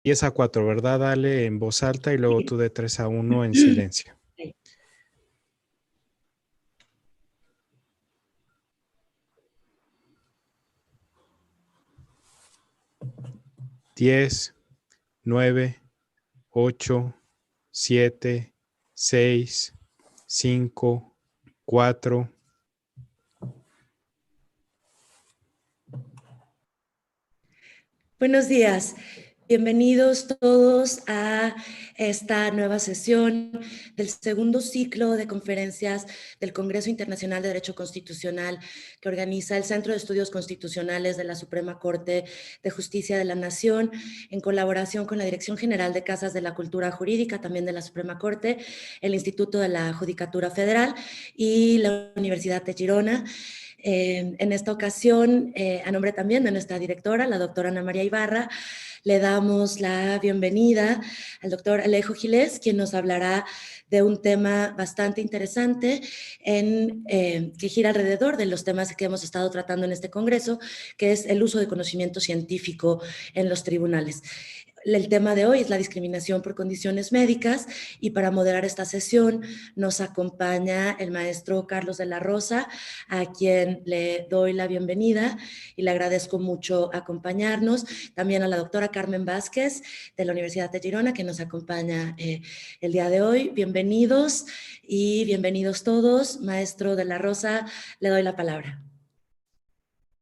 10 a 4, ¿verdad? Dale en voz alta y luego Sí. tú de 3 a 1 en silencio. Sí. 10, 9, 8, 7, 6, 5, 4. Buenos días. Bienvenidos todos a esta nueva sesión del segundo ciclo de conferencias del Congreso Internacional de Derecho Constitucional que organiza el Centro de Estudios Constitucionales de la Suprema Corte de Justicia de la Nación en colaboración con la Dirección General de Casas de la Cultura Jurídica, también de la Suprema Corte, el Instituto de la Judicatura Federal y la Universidad de Girona. En esta ocasión, a nombre también de nuestra directora, la doctora Ana María Ibarra, le damos la bienvenida al doctor Alejo Gilés, quien nos hablará de un tema bastante interesante que gira alrededor de los temas que hemos estado tratando en este congreso, que es el uso de conocimiento científico en los tribunales. El tema de hoy es la discriminación por condiciones médicas y para moderar esta sesión nos acompaña el maestro Carlos de la Rosa, a quien le doy la bienvenida y le agradezco mucho acompañarnos. También a la doctora Carmen Vázquez de la Universidad de Girona, que nos acompaña el día de hoy. Bienvenidos y bienvenidos todos. Maestro de la Rosa, le doy la palabra.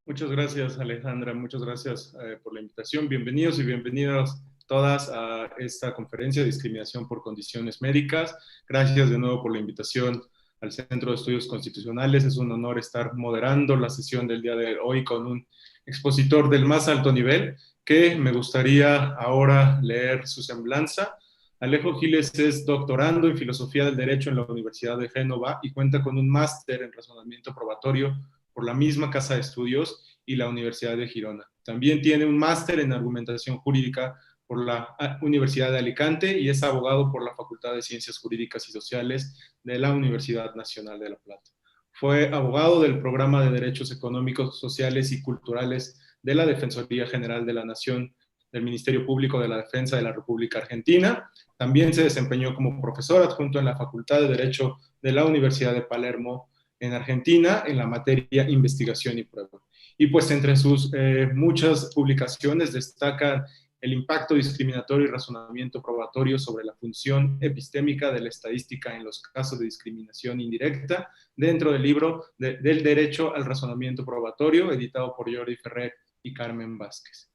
Muchas gracias, Alejandra. Muchas gracias por la invitación. Bienvenidos y bienvenidas todas a esta conferencia de discriminación por condiciones médicas. Gracias de nuevo por la invitación al Centro de Estudios Constitucionales. Es un honor estar moderando la sesión del día de hoy con un expositor del más alto nivel, que me gustaría ahora leer su semblanza. Alejo Giles es doctorando en Filosofía del Derecho en la Universidad de Génova y cuenta con un máster en razonamiento probatorio por la misma Casa de Estudios y la Universidad de Girona. También tiene un máster en argumentación jurídica por la Universidad de Alicante y es abogado por la Facultad de Ciencias Jurídicas y Sociales de la Universidad Nacional de La Plata. Fue abogado del Programa de Derechos Económicos, Sociales y Culturales de la Defensoría General de la Nación del Ministerio Público de la Defensa de la República Argentina. También se desempeñó como profesor adjunto en la Facultad de Derecho de la Universidad de Palermo en Argentina, en la materia investigación y prueba. Y pues entre sus muchas publicaciones destacan el impacto discriminatorio y razonamiento probatorio sobre la función epistémica de la estadística en los casos de discriminación indirecta, dentro del libro del derecho al razonamiento probatorio, editado por Jordi Ferrer y Carmen Vázquez.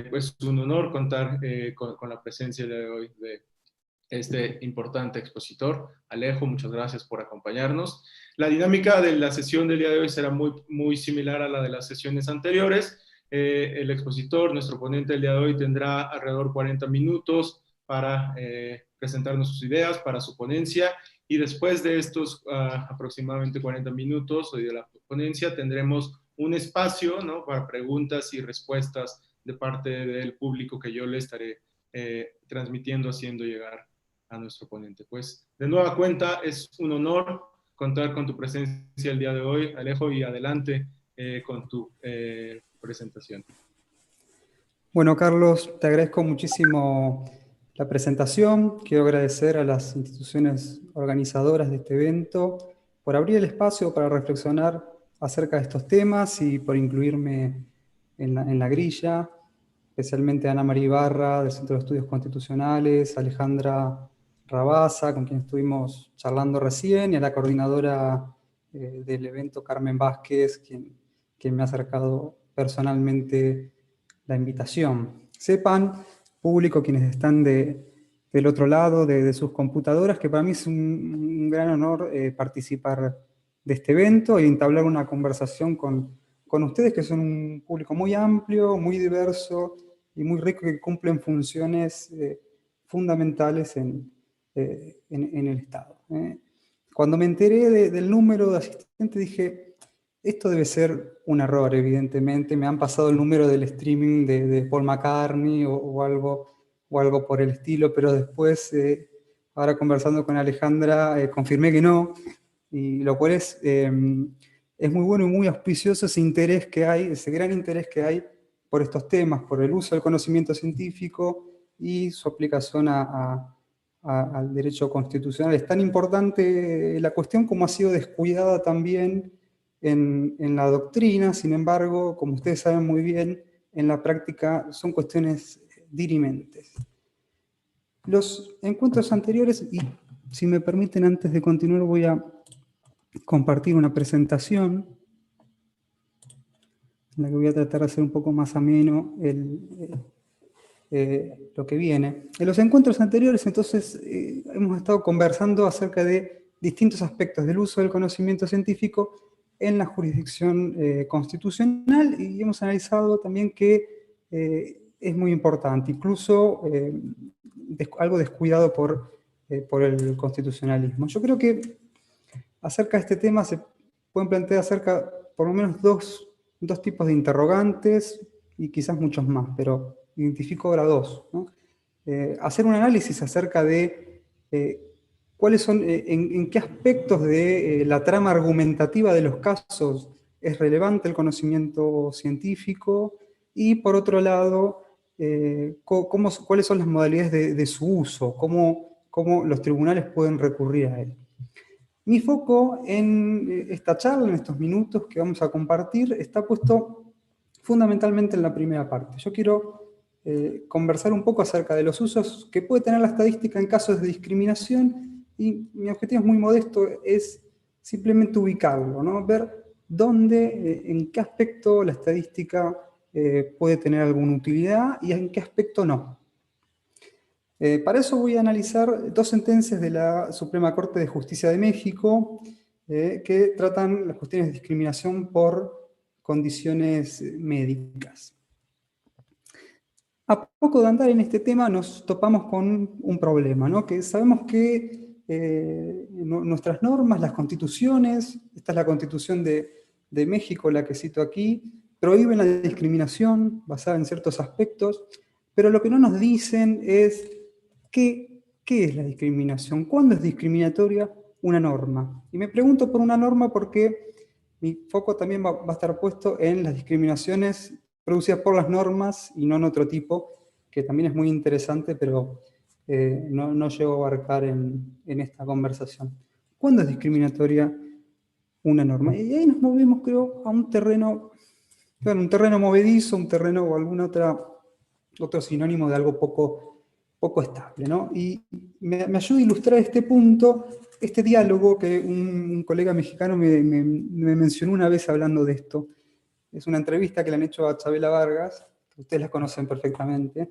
Pues un honor contar con la presencia de hoy de este importante expositor. Alejo, muchas gracias por acompañarnos. La dinámica de la sesión del día de hoy será muy similar a la de las sesiones anteriores. El expositor, nuestro ponente del día de hoy, tendrá alrededor de 40 minutos para presentarnos sus ideas, para su ponencia, y después de estos aproximadamente 40 minutos de la ponencia tendremos un espacio, ¿no?, para preguntas y respuestas de parte del público que yo le estaré transmitiendo, haciendo llegar a nuestro ponente. Pues de nueva cuenta es un honor contar con tu presencia el día de hoy, Alejo, y adelante con tu presentación. Bueno, Carlos, te agradezco muchísimo la presentación. Quiero agradecer a las instituciones organizadoras de este evento por abrir el espacio para reflexionar acerca de estos temas y por incluirme en la grilla, especialmente a Ana María Ibarra, del Centro de Estudios Constitucionales, Alejandra Rabasa, con quien estuvimos charlando recién, y a la coordinadora del evento, Carmen Vázquez, quien me ha acercado personalmente la invitación. Sepan, público, quienes están del otro lado de sus computadoras, que para mí es un gran honor participar de este evento y entablar una conversación con ustedes, que son un público muy amplio, muy diverso y muy rico, que cumplen funciones fundamentales en el Estado. Cuando me enteré del número de asistentes dije, esto debe ser un error, evidentemente. Me han pasado el número del streaming de Paul McCartney o algo por el estilo, pero después, ahora conversando con Alejandra, confirmé que no, y lo cual es muy bueno y muy auspicioso ese interés que hay, ese gran interés que hay por estos temas, por el uso del conocimiento científico y su aplicación al derecho constitucional. Es tan importante la cuestión como ha sido descuidada también en la doctrina. Sin embargo, como ustedes saben muy bien, en la práctica son cuestiones dirimentes. Los encuentros anteriores, y si me permiten antes de continuar voy a compartir una presentación en la que voy a tratar de hacer un poco más ameno lo que viene. En los encuentros anteriores, entonces, hemos estado conversando acerca de distintos aspectos del uso del conocimiento científico en la jurisdicción constitucional, y hemos analizado también que es muy importante, incluso algo descuidado por el constitucionalismo. Yo creo que acerca de este tema se pueden plantear acerca, por lo menos, dos tipos de interrogantes, y quizás muchos más, pero identifico ahora dos, ¿no? Hacer un análisis acerca de cuáles son, en qué aspectos de la trama argumentativa de los casos es relevante el conocimiento científico, y por otro lado, cuáles son las modalidades de su uso, cómo los tribunales pueden recurrir a él. Mi foco en esta charla, en estos minutos que vamos a compartir, está puesto fundamentalmente en la primera parte. Yo quiero conversar un poco acerca de los usos que puede tener la estadística en casos de discriminación, y mi objetivo es muy modesto, es simplemente ubicarlo, ¿no? Ver dónde, en qué aspecto la estadística puede tener alguna utilidad y en qué aspecto no. Para eso voy a analizar dos sentencias de la Suprema Corte de Justicia de México que tratan las cuestiones de discriminación por condiciones médicas. A poco de andar en este tema nos topamos con un problema, ¿no? Que sabemos que nuestras normas, las constituciones, esta es la Constitución de México, la que cito aquí, prohíben la discriminación basada en ciertos aspectos, pero lo que no nos dicen es ¿qué es la discriminación? ¿Cuándo es discriminatoria una norma? Y me pregunto por una norma porque mi foco también va a estar puesto en las discriminaciones producidas por las normas y no en otro tipo, que también es muy interesante, pero no llego a abarcar en esta conversación. ¿Cuándo es discriminatoria una norma? Y ahí nos movemos, creo, a un terreno, bueno, un terreno movedizo, un terreno o algún otro sinónimo de algo poco estable, ¿no? Y me ayuda a ilustrar este punto, este diálogo que un colega mexicano me mencionó una vez hablando de esto. Es una entrevista que le han hecho a Chavela Vargas, que ustedes la conocen perfectamente,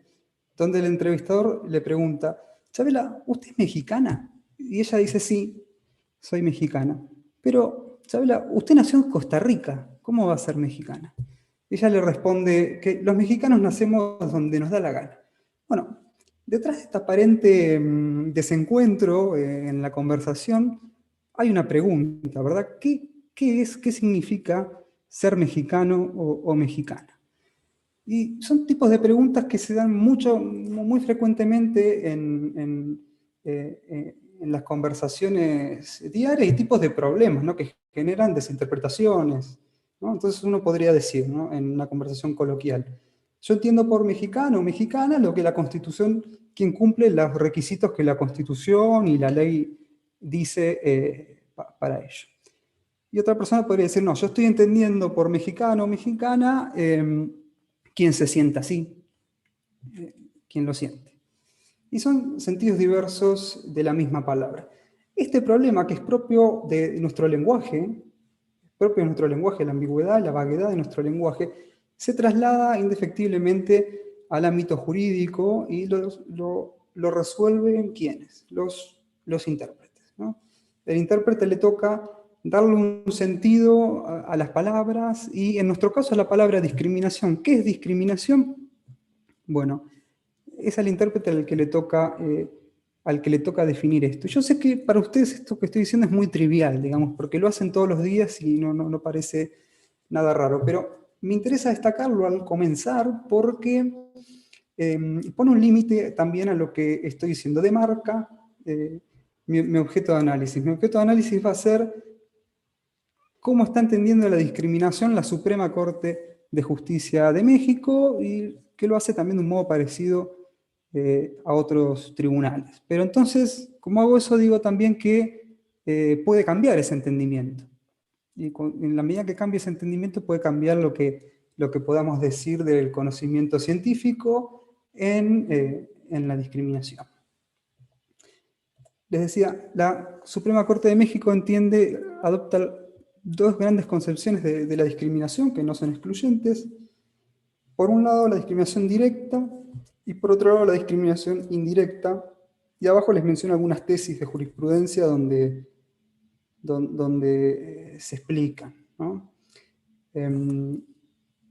donde el entrevistador le pregunta, Chavela, ¿usted es mexicana? Y ella dice, sí, soy mexicana. Pero, Chavela, usted nació en Costa Rica, ¿cómo va a ser mexicana? Ella le responde que los mexicanos nacemos donde nos da la gana. Bueno, detrás de este aparente desencuentro en la conversación hay una pregunta, ¿verdad? ¿Qué significa ser mexicano o mexicana? Y son tipos de preguntas que se dan muy frecuentemente en las conversaciones diarias, y tipos de problemas, ¿no? Que generan desinterpretaciones, ¿no? Entonces uno podría decir, ¿no? En una conversación coloquial, yo entiendo por mexicano o mexicana lo que la Constitución, quien cumple los requisitos que la Constitución y la ley dice para ello. Y otra persona podría decir, no, yo estoy entendiendo por mexicano o mexicana quien se sienta así, quien lo siente. Y son sentidos diversos de la misma palabra. Este problema, que es propio de nuestro lenguaje, la ambigüedad, la vaguedad de nuestro lenguaje, se traslada indefectiblemente al ámbito jurídico y lo resuelven ¿quiénes? Los intérpretes, ¿no? El intérprete le toca darle un sentido a las palabras, y en nuestro caso a la palabra discriminación. ¿Qué es discriminación? Bueno, es al intérprete al que le toca definir esto. Yo sé que para ustedes esto que estoy diciendo es muy trivial, digamos, porque lo hacen todos los días y no parece nada raro, pero me interesa destacarlo al comenzar porque pone un límite también a lo que estoy diciendo. Demarca mi objeto de análisis. Mi objeto de análisis va a ser cómo está entendiendo la discriminación la Suprema Corte de Justicia de México, y que lo hace también de un modo parecido a otros tribunales. Pero entonces, ¿cómo hago eso? Digo también que puede cambiar ese entendimiento. Y en la medida que cambie ese entendimiento puede cambiar lo que podamos decir del conocimiento científico en la discriminación. Les decía, la Suprema Corte de México adopta dos grandes concepciones de la discriminación que no son excluyentes. Por un lado, la discriminación directa y por otro lado, la discriminación indirecta. Y abajo les menciono algunas tesis de jurisprudencia donde se explican, ¿no?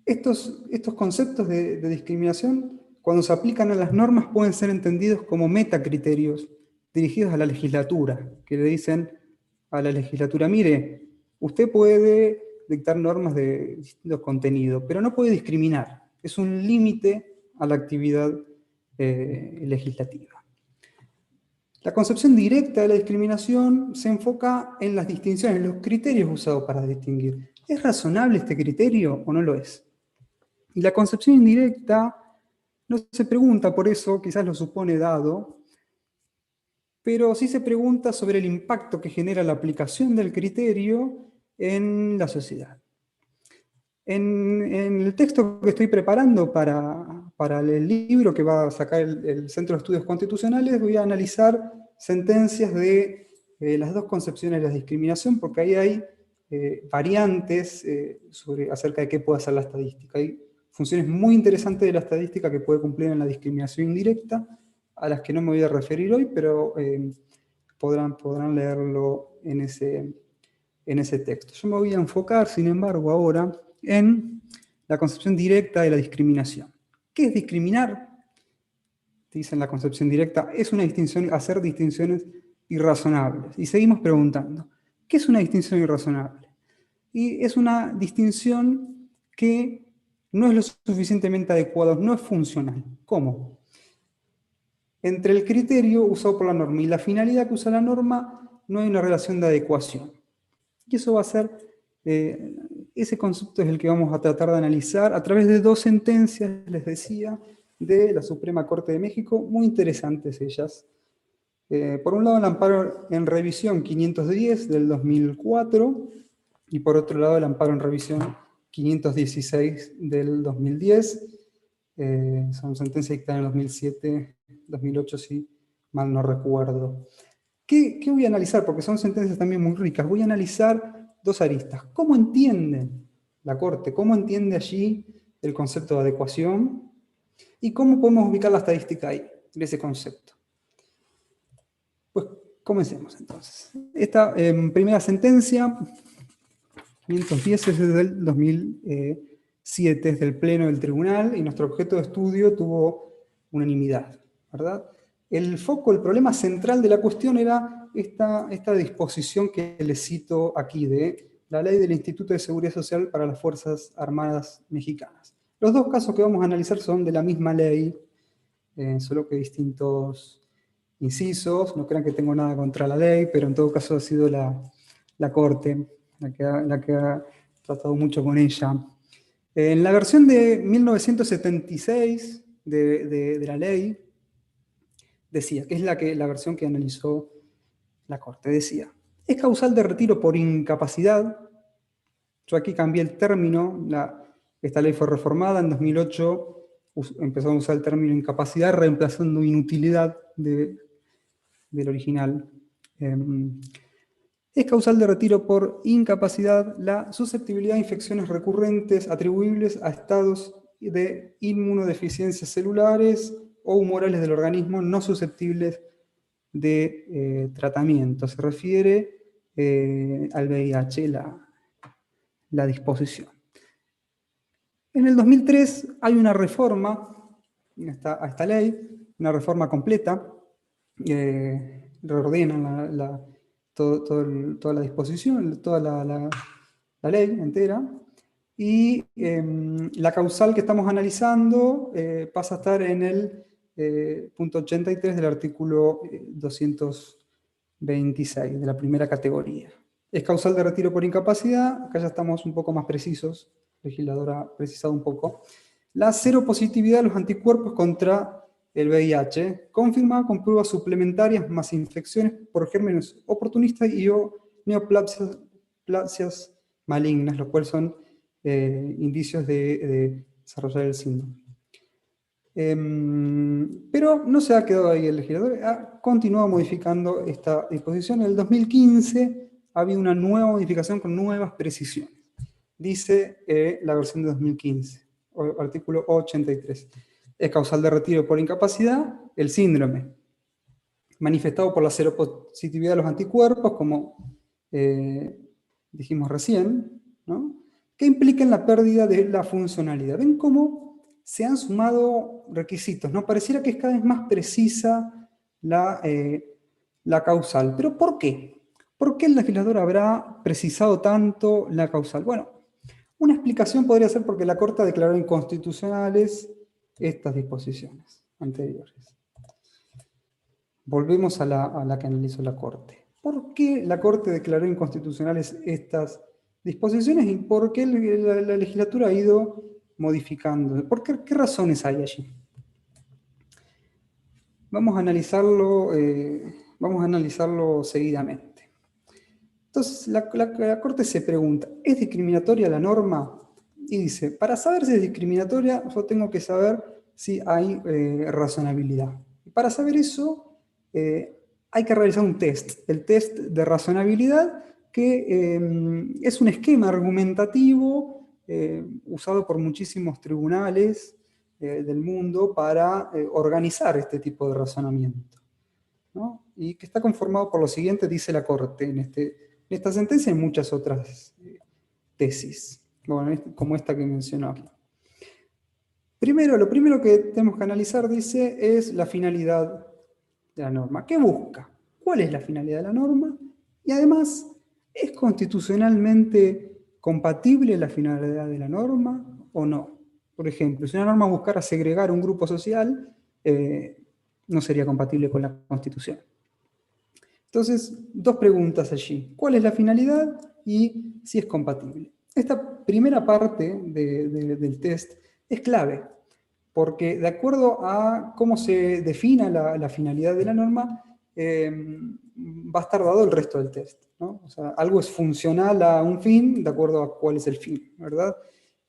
Estos conceptos de discriminación, cuando se aplican a las normas, pueden ser entendidos como metacriterios dirigidos a la legislatura, que le dicen a la legislatura, mire, usted puede dictar normas de distinto contenido, pero no puede discriminar. Es un límite a la actividad legislativa. La concepción directa de la discriminación se enfoca en las distinciones, en los criterios usados para distinguir. ¿Es razonable este criterio o no lo es? Y la concepción indirecta no se pregunta por eso, quizás lo supone dado, pero sí se pregunta sobre el impacto que genera la aplicación del criterio en la sociedad. En el texto que estoy preparando para el libro que va a sacar el Centro de Estudios Constitucionales, voy a analizar sentencias de las dos concepciones de la discriminación, porque ahí hay variantes acerca de qué puede hacer la estadística. Hay funciones muy interesantes de la estadística que puede cumplir en la discriminación indirecta, a las que no me voy a referir hoy, pero podrán leerlo en ese texto. Yo me voy a enfocar, sin embargo, ahora en la concepción directa de la discriminación. ¿Qué es discriminar? Dice en la concepción directa, es una distinción, hacer distinciones irrazonables. Y seguimos preguntando, ¿qué es una distinción irrazonable? Y es una distinción que no es lo suficientemente adecuada, no es funcional. ¿Cómo? Entre el criterio usado por la norma y la finalidad que usa la norma no hay una relación de adecuación. Y eso va a ser, ese concepto es el que vamos a tratar de analizar a través de dos sentencias, les decía, de la Suprema Corte de México, muy interesantes ellas. Por un lado, el amparo en revisión 510 del 2004, y por otro lado, el amparo en revisión 516 del 2010. Son sentencias dictadas en el 2007, 2008, si mal no recuerdo. ¿Qué voy a analizar? Porque son sentencias también muy ricas. Voy a analizar dos aristas. ¿Cómo entiende la Corte? ¿Cómo entiende allí el concepto de adecuación? ¿Y cómo podemos ubicar la estadística ahí, en ese concepto? Pues comencemos entonces. Esta primera sentencia, 510, es del 2007, es del Pleno del Tribunal, y nuestro objeto de estudio tuvo unanimidad, ¿verdad? El foco, el problema central de la cuestión era esta disposición que les cito aquí de la Ley del Instituto de Seguridad Social para las Fuerzas Armadas Mexicanas. Los dos casos que vamos a analizar son de la misma ley, solo que distintos incisos. No crean que tengo nada contra la ley, pero en todo caso ha sido la Corte la que ha tratado mucho con ella. En la versión de 1976 de la ley, decía, que es la versión que analizó la Corte, decía, es causal de retiro por incapacidad. Yo aquí cambié el término, esta ley fue reformada en 2008, empezó a usar el término incapacidad, reemplazando inutilidad del original. Es causal de retiro por incapacidad la susceptibilidad a infecciones recurrentes atribuibles a estados de inmunodeficiencias celulares o humorales del organismo no susceptibles de tratamiento. Se refiere al VIH, la disposición. En el 2003 hay una reforma a esta ley, una reforma completa, reordenan toda la disposición, toda la ley entera, y la causal que estamos analizando pasa a estar en el punto 83 del artículo 226 de la primera categoría. Es causal de retiro por incapacidad, acá ya estamos un poco más precisos, el legislador ha precisado un poco, la seropositividad de los anticuerpos contra el VIH, confirmada con pruebas suplementarias más infecciones por gérmenes oportunistas y o neoplasias malignas, lo cual son indicios de desarrollar el síndrome. Pero no se ha quedado ahí el legislador, ha continuado modificando esta disposición. En el 2015 había una nueva modificación con nuevas precisiones. Dice la versión de 2015, artículo 83. Es causal de retiro por incapacidad el síndrome, manifestado por la seropositividad de los anticuerpos, como dijimos recién, ¿no? Que implican la pérdida de la funcionalidad. ¿Ven cómo se han sumado requisitos? ¿No? Pareciera que es cada vez más precisa la causal. ¿Pero por qué? ¿Por qué el legislador habrá precisado tanto la causal? Bueno, una explicación podría ser porque la Corte declaró inconstitucionales estas disposiciones anteriores. Volvemos a la que analizó la Corte. ¿Por qué la Corte declaró inconstitucionales estas disposiciones y por qué la legislatura ha ido modificando? ¿Qué razones hay allí? Vamos a analizarlo seguidamente. Entonces, la Corte se pregunta, ¿es discriminatoria la norma? Y dice, para saber si es discriminatoria, yo tengo que saber si hay razonabilidad. Y para saber eso, hay que realizar un test, el test de razonabilidad, que es un esquema argumentativo usado por muchísimos tribunales del mundo para organizar este tipo de razonamiento, ¿no? Y que está conformado por lo siguiente, dice la Corte en esta sentencia y en muchas otras tesis, bueno, como esta que mencionó aquí. Lo primero que tenemos que analizar, dice, es la finalidad de la norma. ¿Qué busca? ¿Cuál es la finalidad de la norma? Y además, ¿es constitucionalmente compatible la finalidad de la norma o no? Por ejemplo, si una norma buscara segregar un grupo social, no sería compatible con la Constitución. Entonces, dos preguntas allí. ¿Cuál es la finalidad y si es compatible? Esta primera parte del test es clave, porque de acuerdo a cómo se defina la finalidad de la norma, va a estar dado el resto del test, ¿no? O sea, algo es funcional a un fin de acuerdo a cuál es el fin, ¿verdad?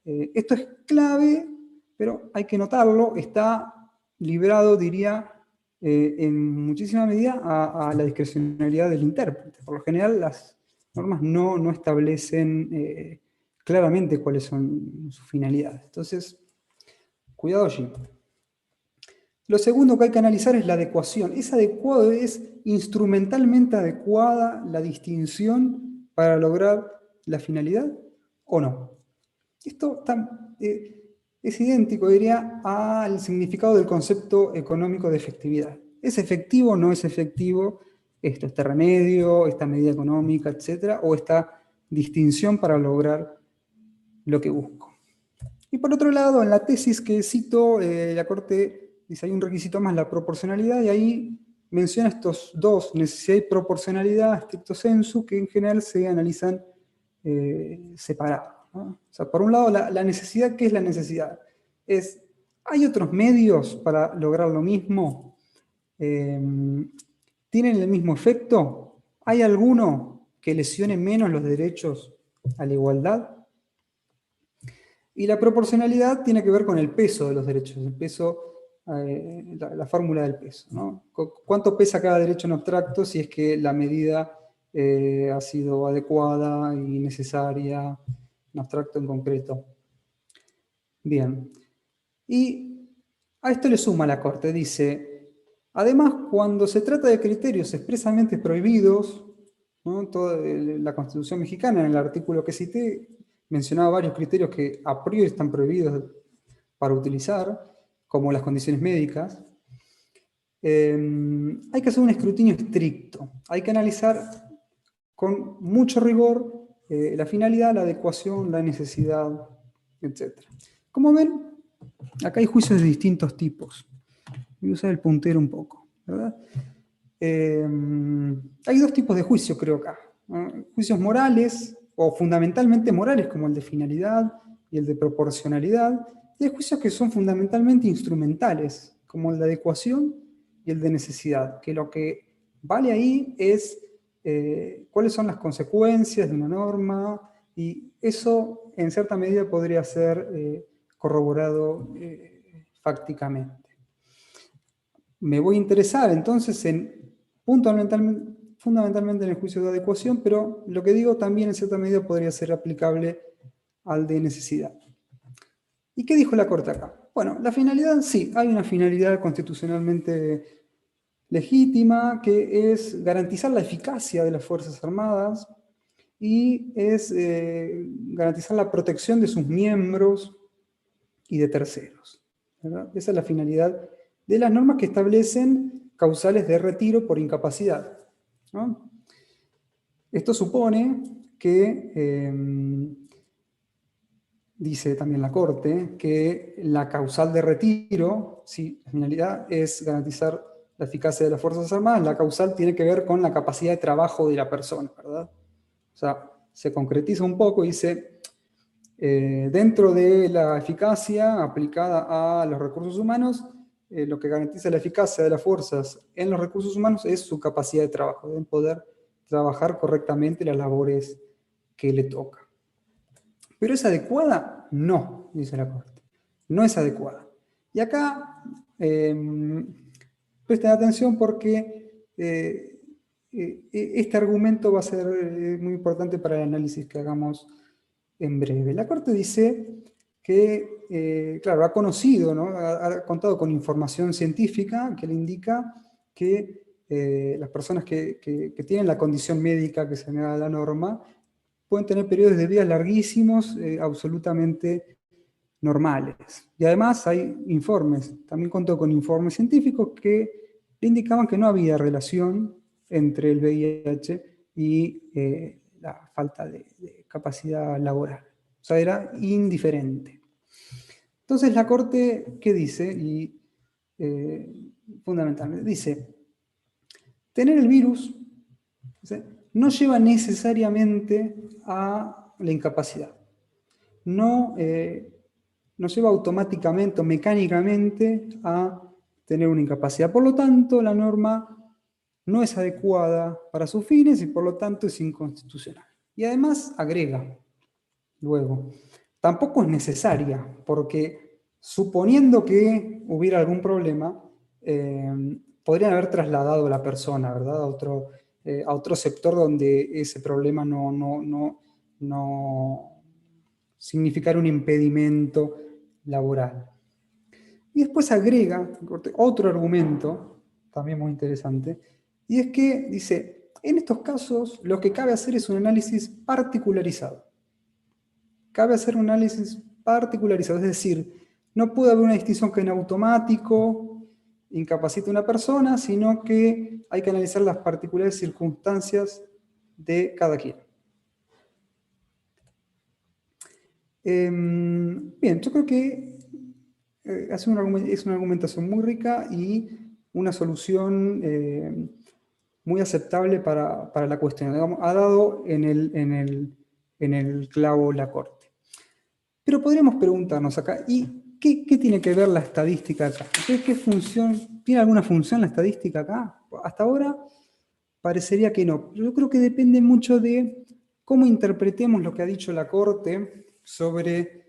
Esto es clave, pero hay que notarlo, está librado, diría, en muchísima medida a la discrecionalidad del intérprete. Por lo general, las normas no establecen claramente cuáles son sus finalidades. Entonces, cuidado allí. Lo segundo que hay que analizar es la adecuación. ¿Es instrumentalmente adecuada la distinción para lograr la finalidad o no? Esto es idéntico, diría, al significado del concepto económico de efectividad. ¿Es efectivo o no es efectivo este remedio, esta medida económica, etcétera, o esta distinción para lograr lo que busco? Y por otro lado, en la tesis que cito, la Corte dice hay un requisito más, la proporcionalidad, y ahí menciona estos dos, necesidad y proporcionalidad, stricto sensu, que en general se analizan separados, ¿no? O sea, por un lado, la necesidad, ¿qué es la necesidad? ¿Hay otros medios para lograr lo mismo? ¿Tienen el mismo efecto? ¿Hay alguno que lesione menos los derechos a la igualdad? Y la proporcionalidad tiene que ver con el peso de los derechos, el peso, la fórmula del peso, ¿no? ¿Cuánto pesa cada derecho en abstracto si es que la medida ha sido adecuada y necesaria en abstracto en concreto? Bien. Y a esto le suma la Corte, dice, además, cuando se trata de criterios expresamente prohibidos, ¿no? Toda la Constitución mexicana, en el artículo que cité, mencionaba varios criterios que a priori están prohibidos para utilizar, como las condiciones médicas. Hay que hacer un escrutinio estricto. Hay que analizar con mucho rigor la finalidad, la adecuación, la necesidad, etc. Como ven, acá hay juicios de distintos tipos. Voy a usar el puntero un poco, ¿verdad? Hay dos tipos de juicio, creo acá. Juicios morales, o fundamentalmente morales, como el de finalidad y el de proporcionalidad, y hay juicios que son fundamentalmente instrumentales, como el de adecuación y el de necesidad, que lo que vale ahí es cuáles son las consecuencias de una norma, y eso en cierta medida podría ser corroborado fácticamente. Me voy a interesar entonces fundamentalmente en el juicio de adecuación, pero lo que digo también en cierta medida podría ser aplicable al de necesidad. ¿Y qué dijo la Corte acá? Bueno, la finalidad, sí, hay una finalidad constitucionalmente legítima, que es garantizar la eficacia de las Fuerzas Armadas y es garantizar la protección de sus miembros y de terceros, ¿verdad? Esa es la finalidad de las normas que establecen causales de retiro por incapacidad, ¿no? Esto supone que, dice también la Corte, que la causal de retiro, si la finalidad es garantizar la eficacia de las Fuerzas Armadas, la causal tiene que ver con la capacidad de trabajo de la persona, ¿verdad? O sea, se concretiza un poco y dice, dentro de la eficacia aplicada a los recursos humanos, lo que garantiza la eficacia de las fuerzas en los recursos humanos es su capacidad de trabajo, deben poder trabajar correctamente las labores que le toca. ¿Pero es adecuada? No, dice la Corte. No es adecuada. Y acá presten atención porque este argumento va a ser muy importante para el análisis que hagamos en breve. La Corte dice que, claro, ha conocido, ¿no? Ha contado con información científica que le indica que las personas que tienen la condición médica que se da la norma pueden tener periodos de vida larguísimos, absolutamente normales. Y además hay informes, también contó con informes científicos que le indicaban que no había relación entre el VIH y la falta de capacidad laboral. O sea, era indiferente. Entonces la Corte, ¿qué dice? Y fundamentalmente dice, tener el virus, ¿sí?, no lleva necesariamente a la incapacidad. No lleva automáticamente o mecánicamente a tener una incapacidad. Por lo tanto, la norma no es adecuada para sus fines y por lo tanto es inconstitucional. Y además agrega, luego, tampoco es necesaria, porque suponiendo que hubiera algún problema, podrían haber trasladado a la persona, ¿verdad?, a otro sector donde ese problema no significara un impedimento laboral. Y después agrega otro argumento, también muy interesante, y es que dice, en estos casos lo que cabe hacer es un análisis particularizado. Cabe hacer un análisis particularizado, es decir, no puede haber una distinción que en automático incapacite a una persona, sino que hay que analizar las particulares circunstancias de cada quien. Bien, yo creo que es una argumentación muy rica y una solución muy aceptable para la cuestión. Digamos, ha dado en el clavo la Corte. Pero podríamos preguntarnos acá, ¿y qué tiene que ver la estadística acá? ¿Qué función, tiene alguna función la estadística acá? Hasta ahora parecería que no. Yo creo que depende mucho de cómo interpretemos lo que ha dicho la Corte sobre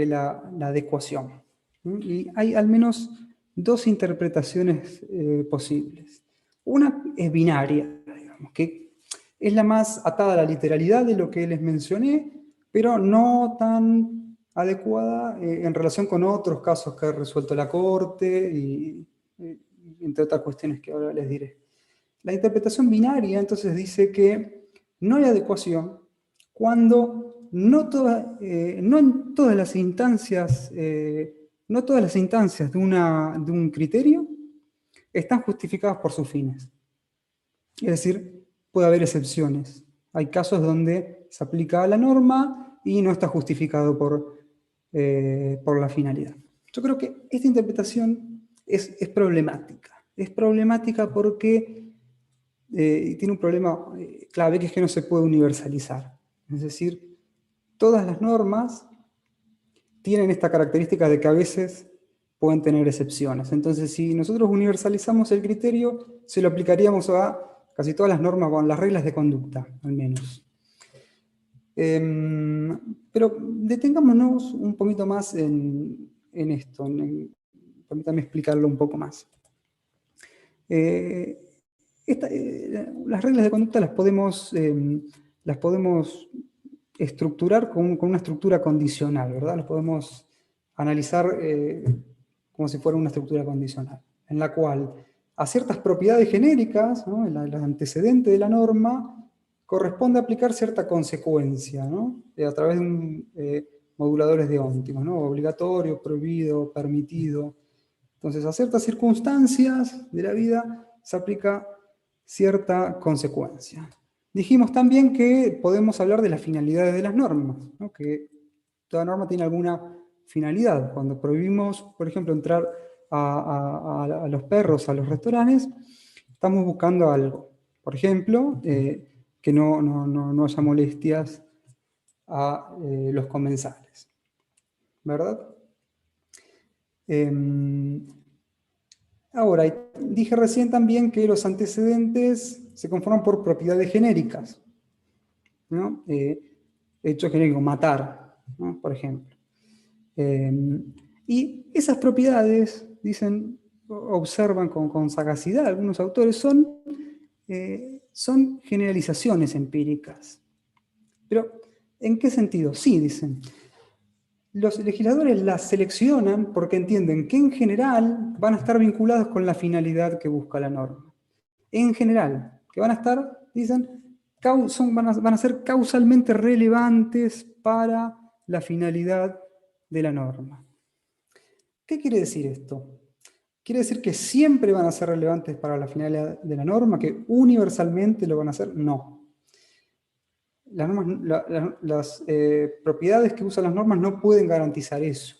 la adecuación. Y hay al menos dos interpretaciones posibles. Una es binaria, digamos, que es la más atada a la literalidad de lo que les mencioné, pero no tan adecuada en relación con otros casos que ha resuelto la Corte y entre otras cuestiones que ahora les diré. La interpretación binaria entonces dice que no hay adecuación cuando no en todas las instancias, no todas las instancias de un criterio están justificadas por sus fines. Es decir, puede haber excepciones. Hay casos donde se aplica la norma y no está justificado por la finalidad. Yo creo que esta interpretación es problemática. Es problemática porque tiene un problema clave, que es que no se puede universalizar. Es decir, todas las normas tienen esta característica de que a veces pueden tener excepciones. Entonces, si nosotros universalizamos el criterio, se lo aplicaríamos a casi todas las normas, con las reglas de conducta, al menos. Pero detengámonos un poquito más en esto. Permítame explicarlo un poco más. Las reglas de conducta las podemos estructurar con una estructura condicional, ¿verdad? Las podemos analizar como si fuera una estructura condicional, en la cual a ciertas propiedades genéricas, ¿no? el antecedente de la norma, corresponde aplicar cierta consecuencia, ¿no? A través de moduladores de óntimos, ¿no? Obligatorio, prohibido, permitido. Entonces, a ciertas circunstancias de la vida se aplica cierta consecuencia. Dijimos también que podemos hablar de las finalidades de las normas, ¿no? Que toda norma tiene alguna finalidad. Cuando prohibimos, por ejemplo, entrar a los perros a los restaurantes, estamos buscando algo. Por ejemplo, que no haya molestias a los comensales, ¿verdad? Ahora, dije recién también que los antecedentes se conforman por propiedades genéricas, ¿no? Hecho genérico, matar, ¿no? Por ejemplo. Y esas propiedades, observan con sagacidad algunos autores, son generalizaciones empíricas. Pero, ¿en qué sentido? Sí, dicen. Los legisladores las seleccionan porque entienden que en general van a estar vinculados con la finalidad que busca la norma. En general, que van a estar, dicen, van a ser causalmente relevantes para la finalidad de la norma. ¿Qué quiere decir esto? ¿Quiere decir que siempre van a ser relevantes para la finalidad de la norma, que universalmente lo van a hacer? No. Las propiedades que usan las normas no pueden garantizar eso,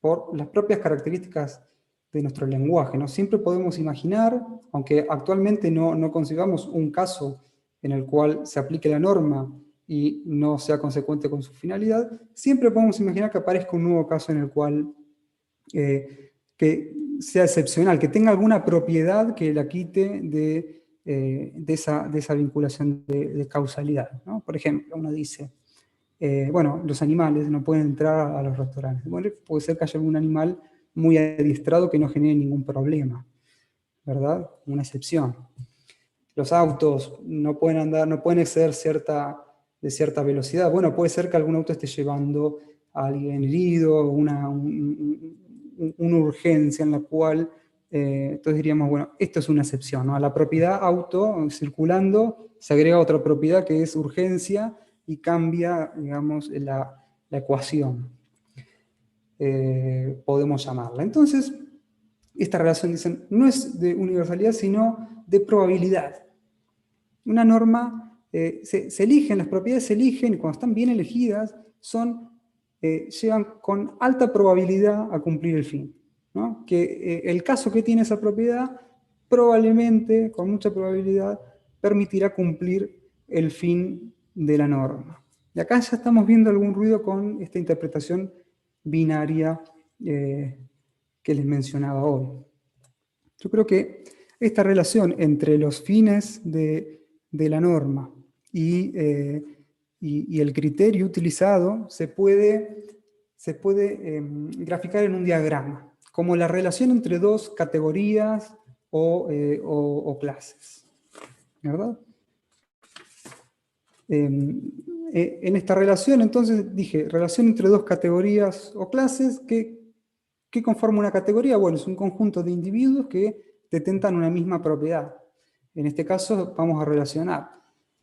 por las propias características de nuestro lenguaje, ¿no? Siempre podemos imaginar, aunque actualmente no concibamos un caso en el cual se aplique la norma y no sea consecuente con su finalidad, siempre podemos imaginar que aparezca un nuevo caso en el cual que sea excepcional, que tenga alguna propiedad que la quite de esa vinculación de causalidad, ¿no? Por ejemplo, uno dice, bueno, los animales no pueden entrar a los restaurantes. Bueno, puede ser que haya algún animal muy adiestrado que no genere ningún problema, ¿verdad? Una excepción. Los autos no pueden andar, no pueden exceder de cierta velocidad. Bueno, puede ser que algún auto esté llevando a alguien herido, una urgencia en la cual entonces diríamos, bueno, esto es una excepción, ¿no? A la propiedad auto circulando se agrega otra propiedad que es urgencia y cambia, digamos, la ecuación. Podemos llamarla. Entonces, esta relación, dicen, no es de universalidad, sino de probabilidad. Una norma, se eligen, las propiedades se eligen, y cuando están bien elegidas, llevan con alta probabilidad a cumplir el fin, ¿no? Que el caso que tiene esa propiedad probablemente, con mucha probabilidad, permitirá cumplir el fin de la norma. Y acá ya estamos viendo algún ruido con esta interpretación binaria que les mencionaba hoy. Yo creo que esta relación entre los fines de la norma y el criterio utilizado se puede graficar en un diagrama, como la relación entre dos categorías o clases, ¿verdad? En esta relación, entonces, dije, relación entre dos categorías o clases, ¿qué conforma una categoría? Bueno, es un conjunto de individuos que detentan una misma propiedad. En este caso, vamos a relacionar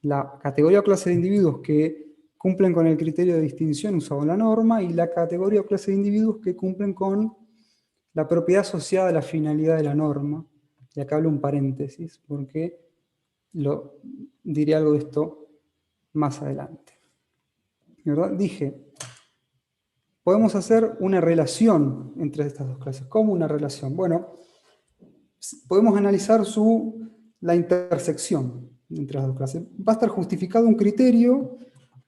la categoría o clase de individuos que cumplen con el criterio de distinción usado en la norma y la categoría o clase de individuos que cumplen con la propiedad asociada a la finalidad de la norma. Y acá hablo un paréntesis, porque diré algo de esto más adelante. ¿Verdad? Dije, podemos hacer una relación entre estas dos clases. ¿Cómo una relación? Bueno, podemos analizar la intersección entre las dos clases. Va a estar justificado un criterio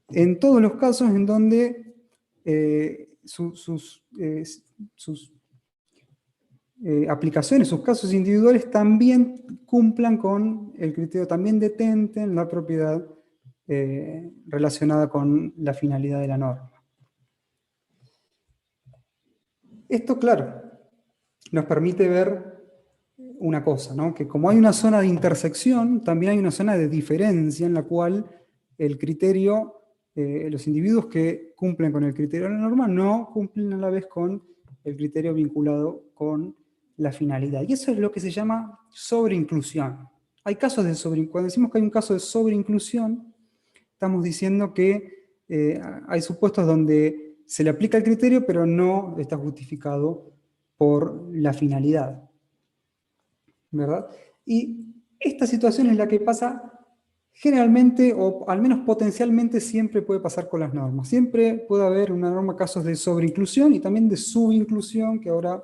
en todos los casos en donde sus aplicaciones, sus casos individuales también cumplan con el criterio, también detenten la propiedad relacionada con la finalidad de la norma. Esto, claro, nos permite ver una cosa, ¿no? Que como hay una zona de intersección, también hay una zona de diferencia en la cual el criterio, los individuos que cumplen con el criterio de la norma no cumplen a la vez con el criterio vinculado con la finalidad. Y eso es lo que se llama sobreinclusión. Hay casos de cuando decimos que hay un caso de sobreinclusión, estamos diciendo que hay supuestos donde se le aplica el criterio, pero no está justificado por la finalidad, ¿verdad? Y esta situación es la que pasa generalmente, o al menos potencialmente, siempre puede pasar con las normas. Siempre puede haber una norma casos de sobreinclusión y también de subinclusión, que ahora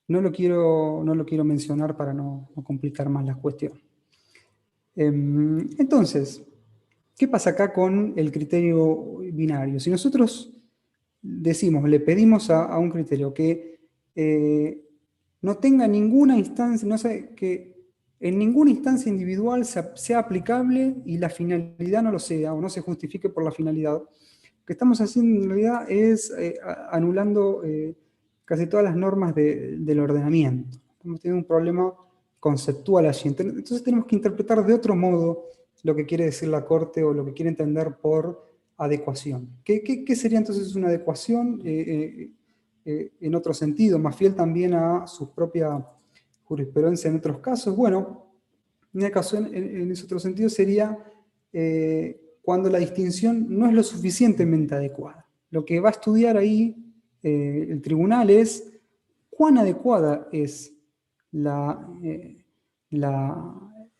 no lo quiero mencionar para no complicar más la cuestión. Entonces, ¿qué pasa acá con el criterio binario? Si nosotros decimos, le pedimos a un criterio que no tenga ninguna instancia, no sé, que en ninguna instancia individual sea aplicable y la finalidad no lo sea, o no se justifique por la finalidad, lo que estamos haciendo en realidad es anulando casi todas las normas del ordenamiento. Estamos teniendo un problema conceptual allí. Entonces tenemos que interpretar de otro modo lo que quiere decir la Corte o lo que quiere entender por adecuación. ¿Qué sería entonces una adecuación en otro sentido, más fiel también a su propia jurisprudencia en otros casos? Bueno, una adecuación en ese otro sentido sería cuando la distinción no es lo suficientemente adecuada. Lo que va a estudiar ahí el tribunal es cuán adecuada es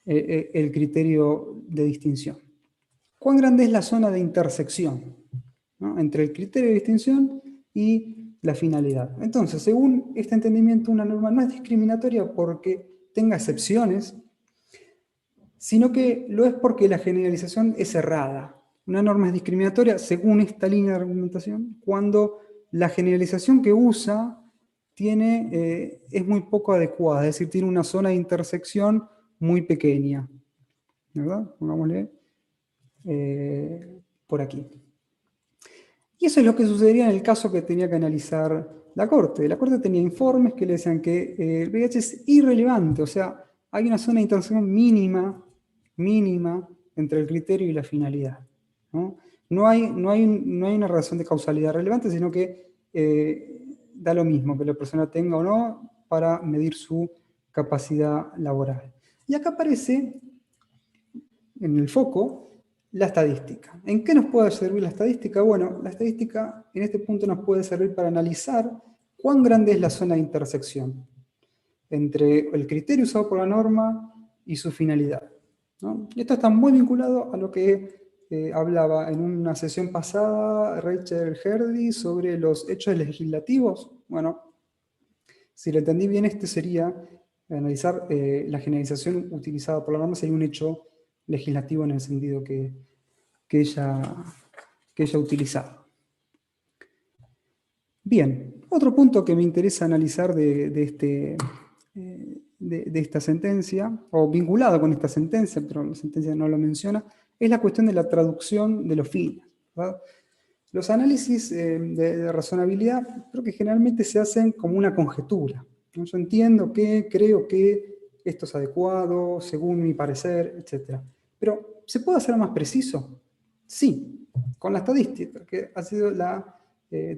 el criterio de distinción. ¿Cuán grande es la zona de intersección, ¿no?, entre el criterio de distinción y la finalidad? Entonces, según este entendimiento, una norma no es discriminatoria porque tenga excepciones, sino que lo es porque la generalización es errada. Una norma es discriminatoria, según esta línea de argumentación, cuando la generalización que usa es muy poco adecuada, es decir, tiene una zona de intersección muy pequeña, ¿verdad? Pongámosle por aquí. Y eso es lo que sucedería en el caso que tenía que analizar la Corte. La Corte tenía informes que le decían que el VIH es irrelevante, o sea, hay una zona de intersección mínima entre el criterio y la finalidad, ¿no? No hay una relación de causalidad relevante, sino que da lo mismo que la persona tenga o no para medir su capacidad laboral. Y acá aparece en el foco la estadística. ¿En qué nos puede servir la estadística? Bueno, la estadística en este punto nos puede servir para analizar cuán grande es la zona de intersección entre el criterio usado por la norma y su finalidad, ¿no? Y esto está muy vinculado a lo que hablaba en una sesión pasada Rachel Herdy sobre los hechos legislativos. Bueno, si lo entendí bien, este sería analizar la generalización utilizada por la norma, sería un hecho legislativo en el sentido que ella ha utilizado. Bien, otro punto que me interesa analizar de esta sentencia, o vinculado con esta sentencia, pero la sentencia no lo menciona, es la cuestión de la traducción de los fines, ¿verdad? Los análisis de razonabilidad creo que generalmente se hacen como una conjetura, ¿no? Yo entiendo que, creo que esto es adecuado, según mi parecer, etc. Pero, ¿se puede hacer más preciso? Sí, con la estadística, porque ha sido la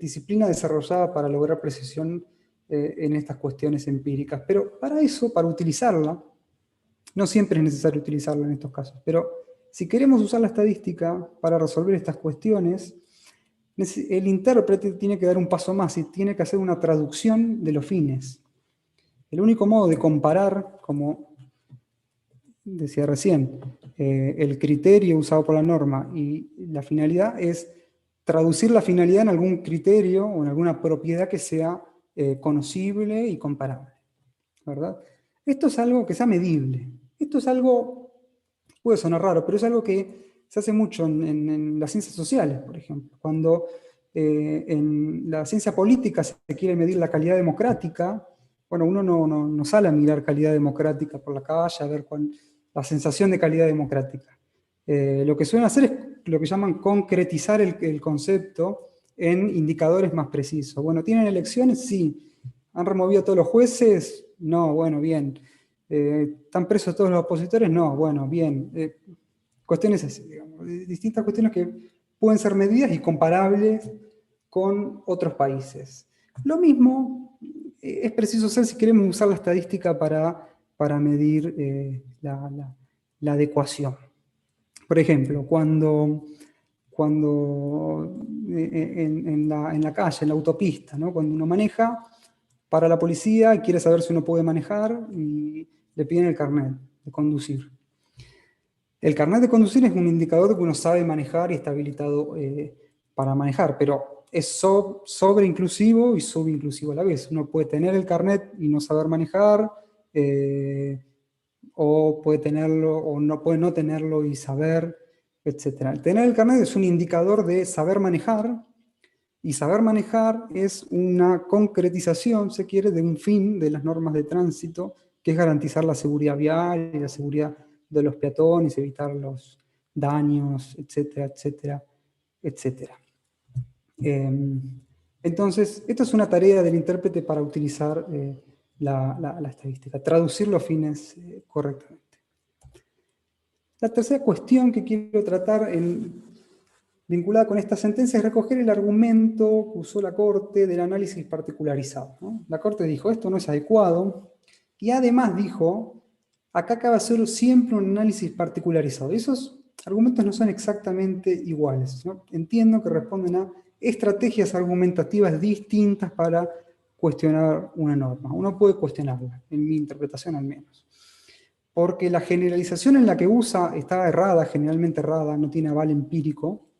disciplina desarrollada para lograr precisión en estas cuestiones empíricas. Pero para eso, para utilizarla, no siempre es necesario utilizarla en estos casos, pero si queremos usar la estadística para resolver estas cuestiones, el intérprete tiene que dar un paso más y tiene que hacer una traducción de los fines. El único modo de comparar, como decía recién, el criterio usado por la norma y la finalidad es traducir la finalidad en algún criterio o en alguna propiedad que sea conocible y comparable, ¿verdad? Esto es algo que sea medible. Esto es algo, puede sonar raro, pero es algo que se hace mucho en las ciencias sociales, por ejemplo. Cuando en la ciencia política se quiere medir la calidad democrática. Bueno, uno no sale a mirar calidad democrática por la calle, a ver la sensación de calidad democrática. Lo que suelen hacer es lo que llaman concretizar el concepto en indicadores más precisos. Bueno, ¿tienen elecciones? Sí. ¿Han removido a todos los jueces? No, bueno, bien. ¿Están presos todos los opositores? No, bueno, bien. Cuestiones así, digamos, distintas cuestiones que pueden ser medidas y comparables con otros países. Lo mismo es preciso hacer si queremos usar la estadística para medir la adecuación. Por ejemplo, cuando en la calle, en la autopista, ¿no? Cuando uno maneja, para la policía y quiere saber si uno puede manejar y le piden el carnet de conducir. El carnet de conducir es un indicador de que uno sabe manejar y está habilitado para manejar, pero es sobreinclusivo y subinclusivo a la vez. Uno puede tener el carnet y no saber manejar, o puede tenerlo o no puede no tenerlo y saber, etc. Tener el carnet es un indicador de saber manejar, y saber manejar es una concretización, se quiere, de un fin de las normas de tránsito, que es garantizar la seguridad vial y la seguridad de los peatones, evitar los daños, etcétera, etcétera, etcétera. Entonces, esta es una tarea del intérprete para utilizar la estadística, traducir los fines correctamente. La tercera cuestión que quiero tratar vinculada con esta sentencia es recoger el argumento que usó la Corte del análisis particularizado, ¿no? La Corte dijo, esto no es adecuado, y además dijo, acá cabe hacer siempre un análisis particularizado. Y esos argumentos no son exactamente iguales, ¿no? Entiendo que responden a estrategias argumentativas distintas para cuestionar una norma. Uno puede cuestionarla, en mi interpretación al menos. Porque la generalización en la que usa está errada, generalmente errada, no tiene aval empírico.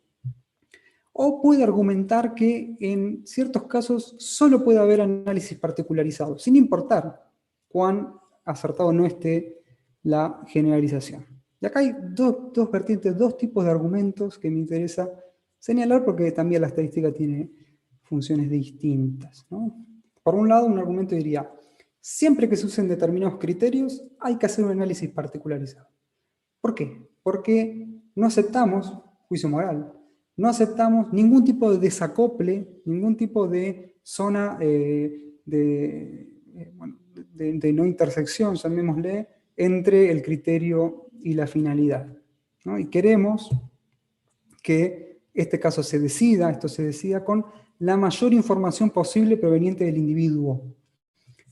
O puede argumentar que en ciertos casos solo puede haber análisis particularizado, sin importar cuán acertado no esté la generalización. Y acá hay dos vertientes, dos tipos de argumentos que me interesa señalar porque también la estadística tiene funciones distintas, ¿no? Por un lado, un argumento diría, siempre que se usen determinados criterios hay que hacer un análisis particularizado. ¿Por qué? Porque no aceptamos juicio moral. No aceptamos ningún tipo de desacople, ningún tipo de zona de no intersección, llamémosle, entre el criterio y la finalidad, ¿no? Y queremos que este caso esto se decida con la mayor información posible proveniente del individuo.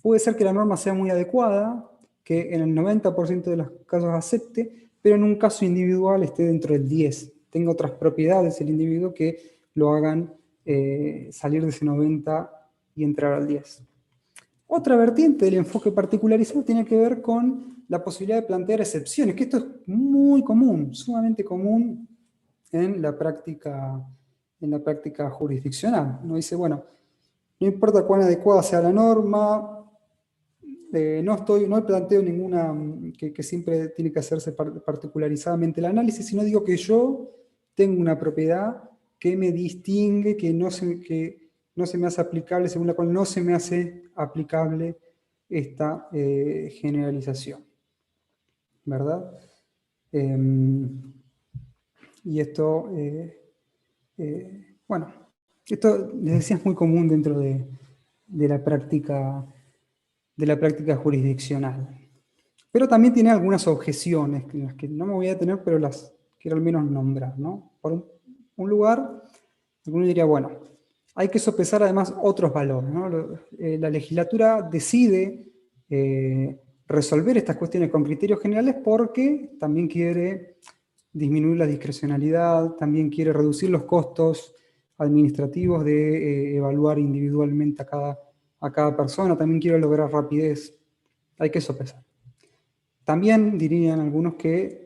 Puede ser que la norma sea muy adecuada, que en el 90% de los casos acepte, pero en un caso individual esté dentro del 10%. Tenga otras propiedades el individuo que lo hagan salir de ese 90 y entrar al 10. Otra vertiente del enfoque particularizado tiene que ver con la posibilidad de plantear excepciones, que esto es muy común, sumamente común en la práctica jurisdiccional. Uno dice, bueno, no importa cuán adecuada sea la norma, no planteo ninguna que siempre tiene que hacerse particularizadamente el análisis, sino digo que yo tengo una propiedad que me distingue, que no se me hace aplicable, según la cual no se me hace aplicable esta generalización. ¿Verdad? Y esto, bueno, esto les decía es muy común dentro de la práctica jurisdiccional. Pero también tiene algunas objeciones, en las que no me voy a detener, pero las quiero al menos nombrar, ¿no? Por un lugar, alguno diría, bueno, hay que sopesar además otros valores, ¿no? La legislatura decide resolver estas cuestiones con criterios generales porque también quiere disminuir la discrecionalidad, también quiere reducir los costos administrativos de evaluar individualmente a cada persona, también quiere lograr rapidez. Hay que sopesar. También dirían algunos que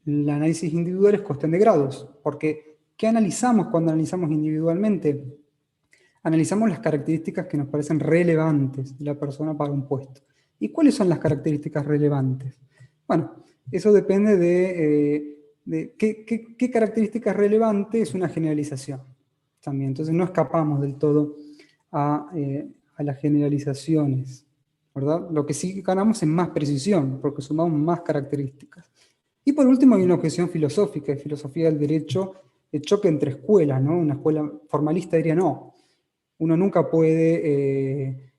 el análisis individual es cuestión de grados, porque ¿qué analizamos cuando analizamos individualmente? Analizamos las características que nos parecen relevantes de la persona para un puesto. ¿Y cuáles son las características relevantes? Bueno, eso depende de qué características relevantes es una generalización. también. Entonces no escapamos del todo a las generalizaciones, ¿verdad? Lo que sí ganamos es más precisión, porque sumamos más características. Y por último hay una objeción filosófica, de filosofía del derecho, el choque entre escuelas, ¿no? Una escuela formalista diría no. Uno nunca puede,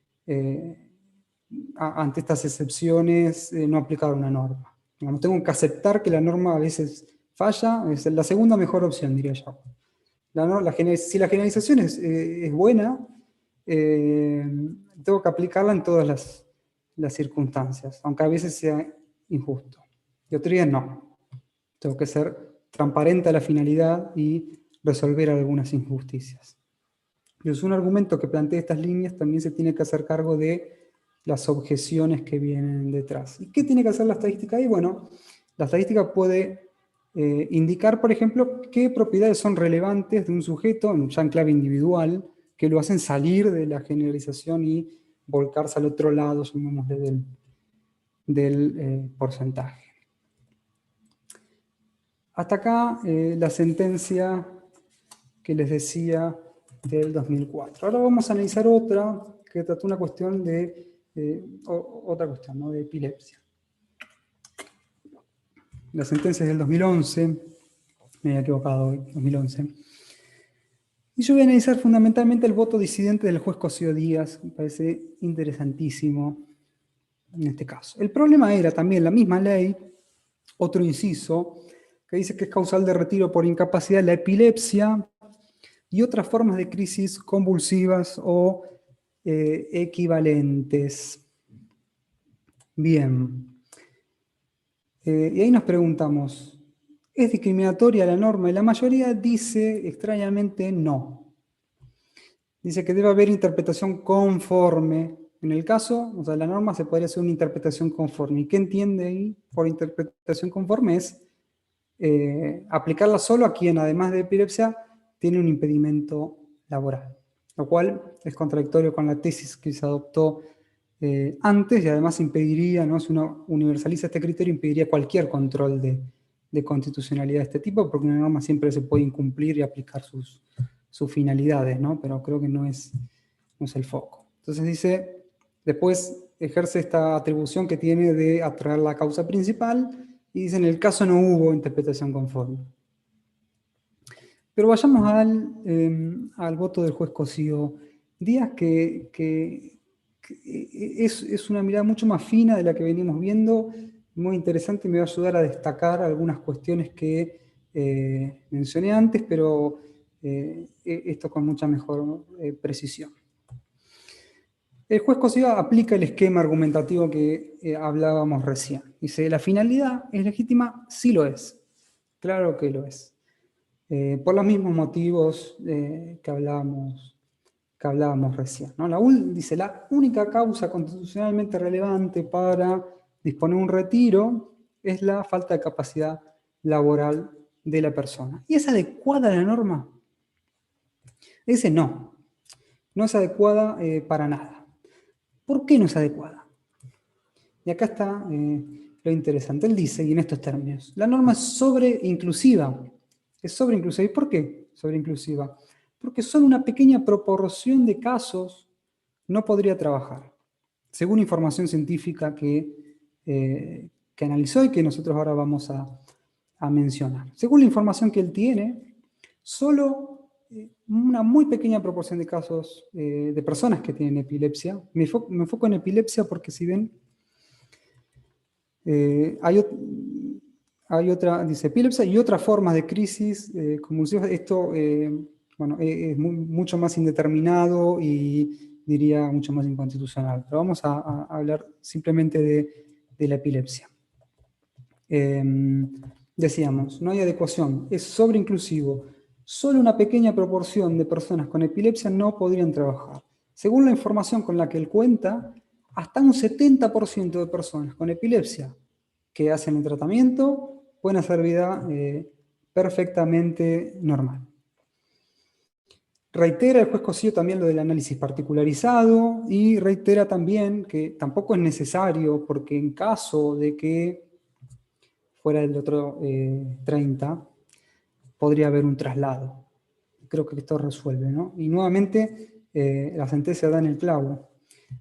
ante estas excepciones, no aplicar una norma. Digamos, tengo que aceptar que la norma a veces falla, es la segunda mejor opción, diría yo. Si la generalización es buena, tengo que aplicarla en todas las circunstancias, aunque a veces sea injusto. Y otros días no. Tengo que ser transparente a la finalidad y resolver algunas injusticias. Entonces, un argumento que plantea estas líneas también se tiene que hacer cargo de las objeciones que vienen detrás. ¿Y qué tiene que hacer la estadística ahí? Bueno, la estadística puede indicar, por ejemplo, qué propiedades son relevantes de un sujeto, ya en clave individual, que lo hacen salir de la generalización y volcarse al otro lado, llamémosle, del porcentaje. Hasta acá la sentencia que les decía del 2004. Ahora vamos a analizar otra que trató una cuestión de ¿no? De epilepsia. La sentencia es del 2011, me había equivocado hoy, 2011. Y yo voy a analizar fundamentalmente el voto disidente del juez Cosío Díaz, me parece interesantísimo en este caso. El problema era también la misma ley, otro inciso, que dice que es causal de retiro por incapacidad la epilepsia y otras formas de crisis convulsivas o equivalentes. Bien. Y ahí nos preguntamos, ¿es discriminatoria la norma? Y la mayoría dice, extrañamente, no. Dice que debe haber interpretación conforme. En el caso, o sea, la norma se podría hacer una interpretación conforme. ¿Y qué entiende ahí por interpretación conforme? Es aplicarla solo a quien, además de epilepsia, tiene un impedimento laboral. Lo cual es contradictorio con la tesis que se adoptó antes y además impediría, ¿no? Si uno universaliza este criterio, impediría cualquier control de constitucionalidad de este tipo, porque una norma siempre se puede incumplir y aplicar sus finalidades, ¿no? Pero creo que no es el foco. Entonces dice, después ejerce esta atribución que tiene de atraer la causa principal y dice, en el caso no hubo interpretación conforme. Pero vayamos al voto del juez Cosío Díaz, que es una mirada mucho más fina de la que venimos viendo, muy interesante, y me va a ayudar a destacar algunas cuestiones que mencioné antes, pero esto con mucha mejor precisión. El juez Cosío aplica el esquema argumentativo que hablábamos recién. Dice, ¿la finalidad es legítima? Sí lo es. Claro que lo es. Por los mismos motivos que hablábamos recién, ¿no? Dice, la única causa constitucionalmente relevante para disponer un retiro es la falta de capacidad laboral de la persona. ¿Y es adecuada la norma? Dice, no es adecuada para nada. ¿Por qué no es adecuada? Y acá está lo interesante. Él dice, y en estos términos, la norma es sobreinclusiva. Es sobreinclusiva. ¿Y por qué sobreinclusiva? Porque solo una pequeña proporción de casos no podría trabajar, según información científica que analizó y que nosotros ahora vamos a mencionar. Según la información que él tiene, solo una muy pequeña proporción de casos de personas que tienen epilepsia, me enfoco en epilepsia porque si ven, hay otra, dice epilepsia y otras formas de crisis convulsivas. Esto es mucho más indeterminado y diría mucho más inconstitucional. Pero vamos a hablar simplemente de la epilepsia. Decíamos, no hay adecuación, es sobreinclusivo. Solo una pequeña proporción de personas con epilepsia no podrían trabajar. Según la información con la que él cuenta, hasta un 70% de personas con epilepsia que hacen el tratamiento pueden hacer vida perfectamente normal. Reitera el juez Cosío también lo del análisis particularizado y reitera también que tampoco es necesario porque en caso de que fuera el otro 30, podría haber un traslado. creo que esto resuelve, ¿no? Y nuevamente la sentencia da en el clavo.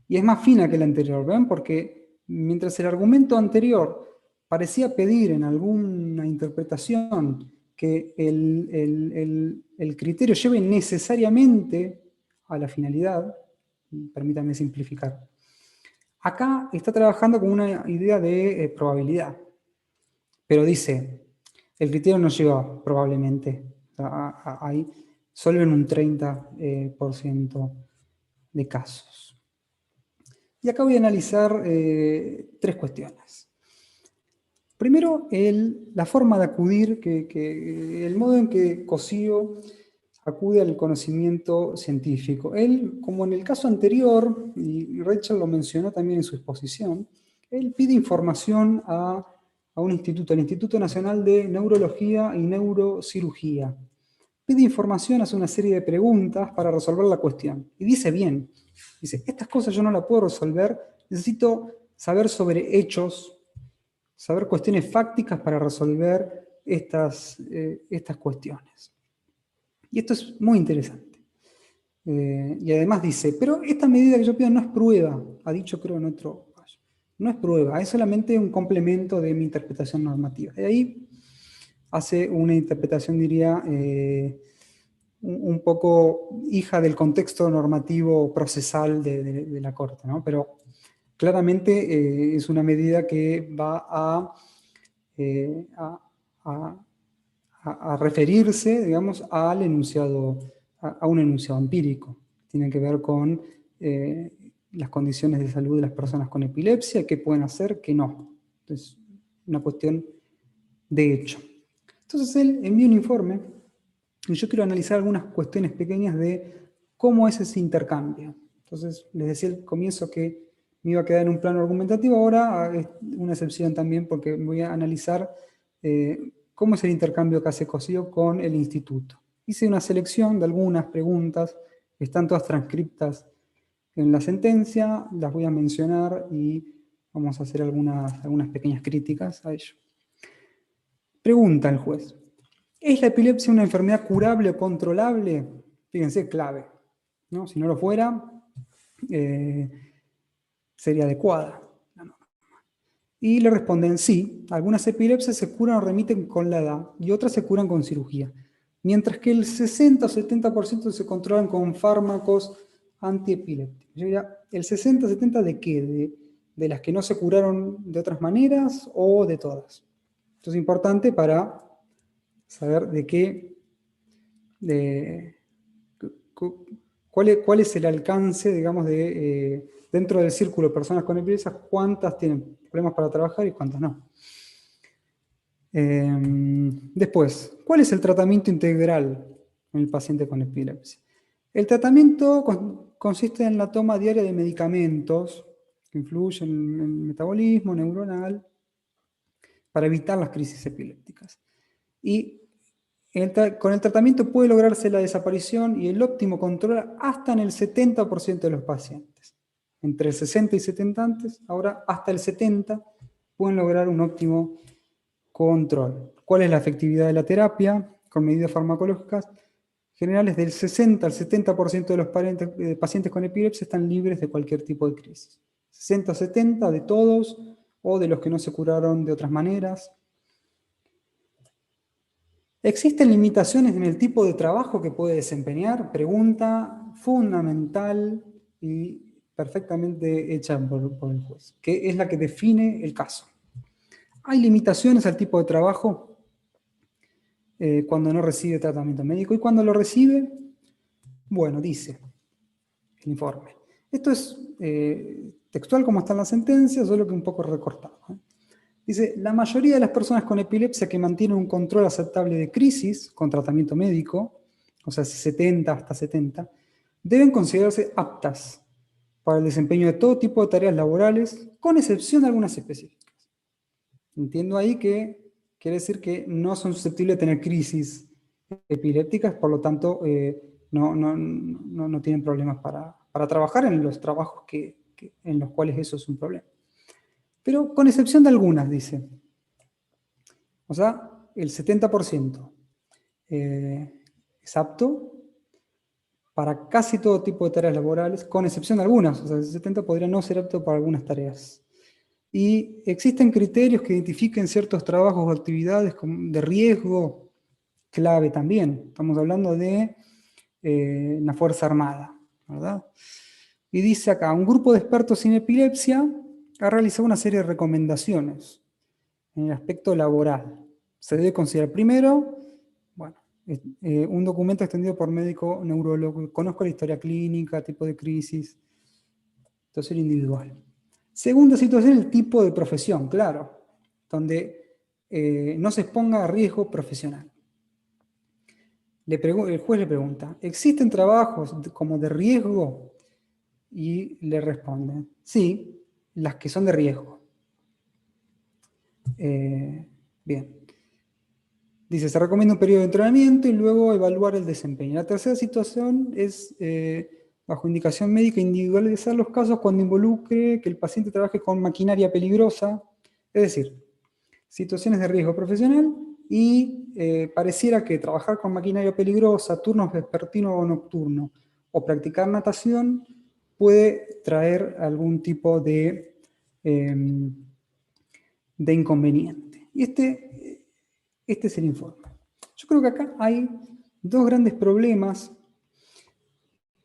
Y es más fina que la anterior, ¿ven? Porque mientras el argumento anterior parecía pedir en alguna interpretación que el criterio lleve necesariamente a la finalidad, permítanme simplificar, acá está trabajando con una idea de probabilidad, pero dice, el criterio no lleva probablemente, hay solo en un 30% de casos. Y acá voy a analizar 3 cuestiones. Primero, la forma de acudir, el modo en que Cosío acude al conocimiento científico. Él, como en el caso anterior, y Rachel lo mencionó también en su exposición, él pide información a un instituto, el Instituto Nacional de Neurología y Neurocirugía. Pide información, hace una serie de preguntas para resolver la cuestión. Y dice bien, dice, estas cosas yo no las puedo resolver, necesito saber sobre hechos, saber cuestiones fácticas para resolver estas cuestiones. Y esto es muy interesante. Y además dice, pero esta medida que yo pido no es prueba, ha dicho creo en otro fallo, no es prueba, es solamente un complemento de mi interpretación normativa. De ahí hace una interpretación, diría, un poco hija del contexto normativo procesal de la Corte, ¿no? Pero claramente es una medida que va a referirse, digamos, al enunciado, a un enunciado empírico. Tiene que ver con las condiciones de salud de las personas con epilepsia, qué pueden hacer, qué no. Entonces, una cuestión de hecho. Entonces él envía un informe y yo quiero analizar algunas cuestiones pequeñas de cómo es ese intercambio. Entonces les decía al comienzo que me iba a quedar en un plano argumentativo, ahora es una excepción también porque voy a analizar cómo es el intercambio que hace Cosío con el instituto. Hice una selección de algunas preguntas, están todas transcriptas en la sentencia, las voy a mencionar y vamos a hacer algunas pequeñas críticas a ello. Pregunta el juez, ¿es la epilepsia una enfermedad curable o controlable? Fíjense, clave, ¿no? Si no lo fuera, sería adecuada. Y le responden, sí, algunas epilepsias se curan o remiten con la edad y otras se curan con cirugía, mientras que el 60 o 70% se controlan con fármacos antiepilépticos. Yo diría, ¿el 60-70 de qué? ¿De las que no se curaron de otras maneras o de todas? Esto es importante para saber cuál es el alcance, digamos, dentro del círculo de personas con epilepsia, cuántas tienen problemas para trabajar y cuántas no. Después, ¿cuál es el tratamiento integral en el paciente con epilepsia? El tratamiento consiste en la toma diaria de medicamentos que influyen en el metabolismo neuronal para evitar las crisis epilépticas. Y con el tratamiento puede lograrse la desaparición y el óptimo control hasta en el 70% de los pacientes. Entre el 60 y 70 antes, ahora hasta el 70 pueden lograr un óptimo control. ¿Cuál es la efectividad de la terapia con medidas farmacológicas? Generales del 60 al 70% de los pacientes con epilepsia están libres de cualquier tipo de crisis. 60 o 70 de todos o de los que no se curaron de otras maneras. ¿Existen limitaciones en el tipo de trabajo que puede desempeñar? Pregunta fundamental y perfectamente hecha por el juez, que es la que define el caso. ¿Hay limitaciones al tipo de trabajo cuando no recibe tratamiento médico? ¿Y cuando lo recibe? Bueno, dice el informe. Esto es textual como está en la sentencia, solo que un poco recortado. Dice, la mayoría de las personas con epilepsia que mantienen un control aceptable de crisis con tratamiento médico, o sea, 70 hasta 70, deben considerarse aptas para el desempeño de todo tipo de tareas laborales, con excepción de algunas específicas. Entiendo ahí que quiere decir que no son susceptibles de tener crisis epilépticas, por lo tanto, no tienen problemas para trabajar en los trabajos en los cuales eso es un problema. Pero con excepción de algunas, dice. O sea, el 70% es apto para casi todo tipo de tareas laborales, con excepción de algunas. O sea, el 70 podría no ser apto para algunas tareas. Y existen criterios que identifiquen ciertos trabajos o actividades de riesgo clave también. Estamos hablando de la Fuerza Armada, ¿verdad? Y dice acá, un grupo de expertos en epilepsia ha realizado una serie de recomendaciones en el aspecto laboral. Se debe considerar primero, bueno, un documento extendido por médico neurólogo. Conozco la historia clínica, tipo de crisis, situación individual. Segunda situación, el tipo de profesión, claro, donde no se exponga a riesgo profesional. El juez le pregunta, ¿existen trabajos como de riesgo? Y le responden, sí, las que son de riesgo. Bien. Dice, se recomienda un periodo de entrenamiento y luego evaluar el desempeño. La tercera situación es, bajo indicación médica, individualizar los casos cuando involucre que el paciente trabaje con maquinaria peligrosa, es decir, situaciones de riesgo profesional y pareciera que trabajar con maquinaria peligrosa, turnos vespertino o nocturno, o practicar natación, puede traer algún tipo de inconveniente. Y este es el informe. Yo creo que acá hay dos grandes problemas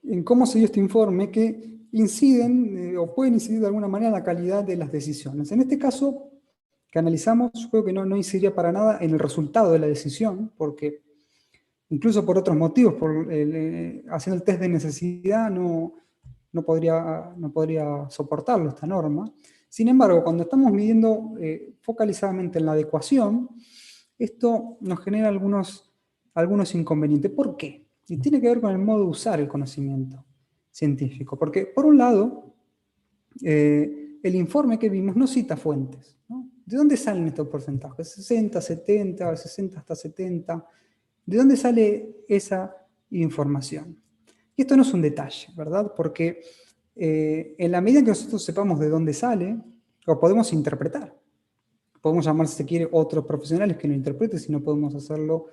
en cómo se dio este informe que inciden o pueden incidir de alguna manera en la calidad de las decisiones. En este caso que analizamos, yo creo que no incidiría para nada en el resultado de la decisión, porque incluso por otros motivos, haciendo el test de necesidad, no podría soportarlo esta norma. Sin embargo, cuando estamos midiendo focalizadamente en la adecuación, esto nos genera algunos inconvenientes. ¿Por qué? Y tiene que ver con el modo de usar el conocimiento científico. Porque, por un lado, el informe que vimos no cita fuentes, ¿no? ¿De dónde salen estos porcentajes? 60, 70, 60 hasta 70. ¿De dónde sale esa información? Y esto no es un detalle, ¿verdad? Porque en la medida que nosotros sepamos de dónde sale, lo podemos interpretar. Podemos llamar, si se quiere, otros profesionales que lo interpreten, si no podemos hacerlo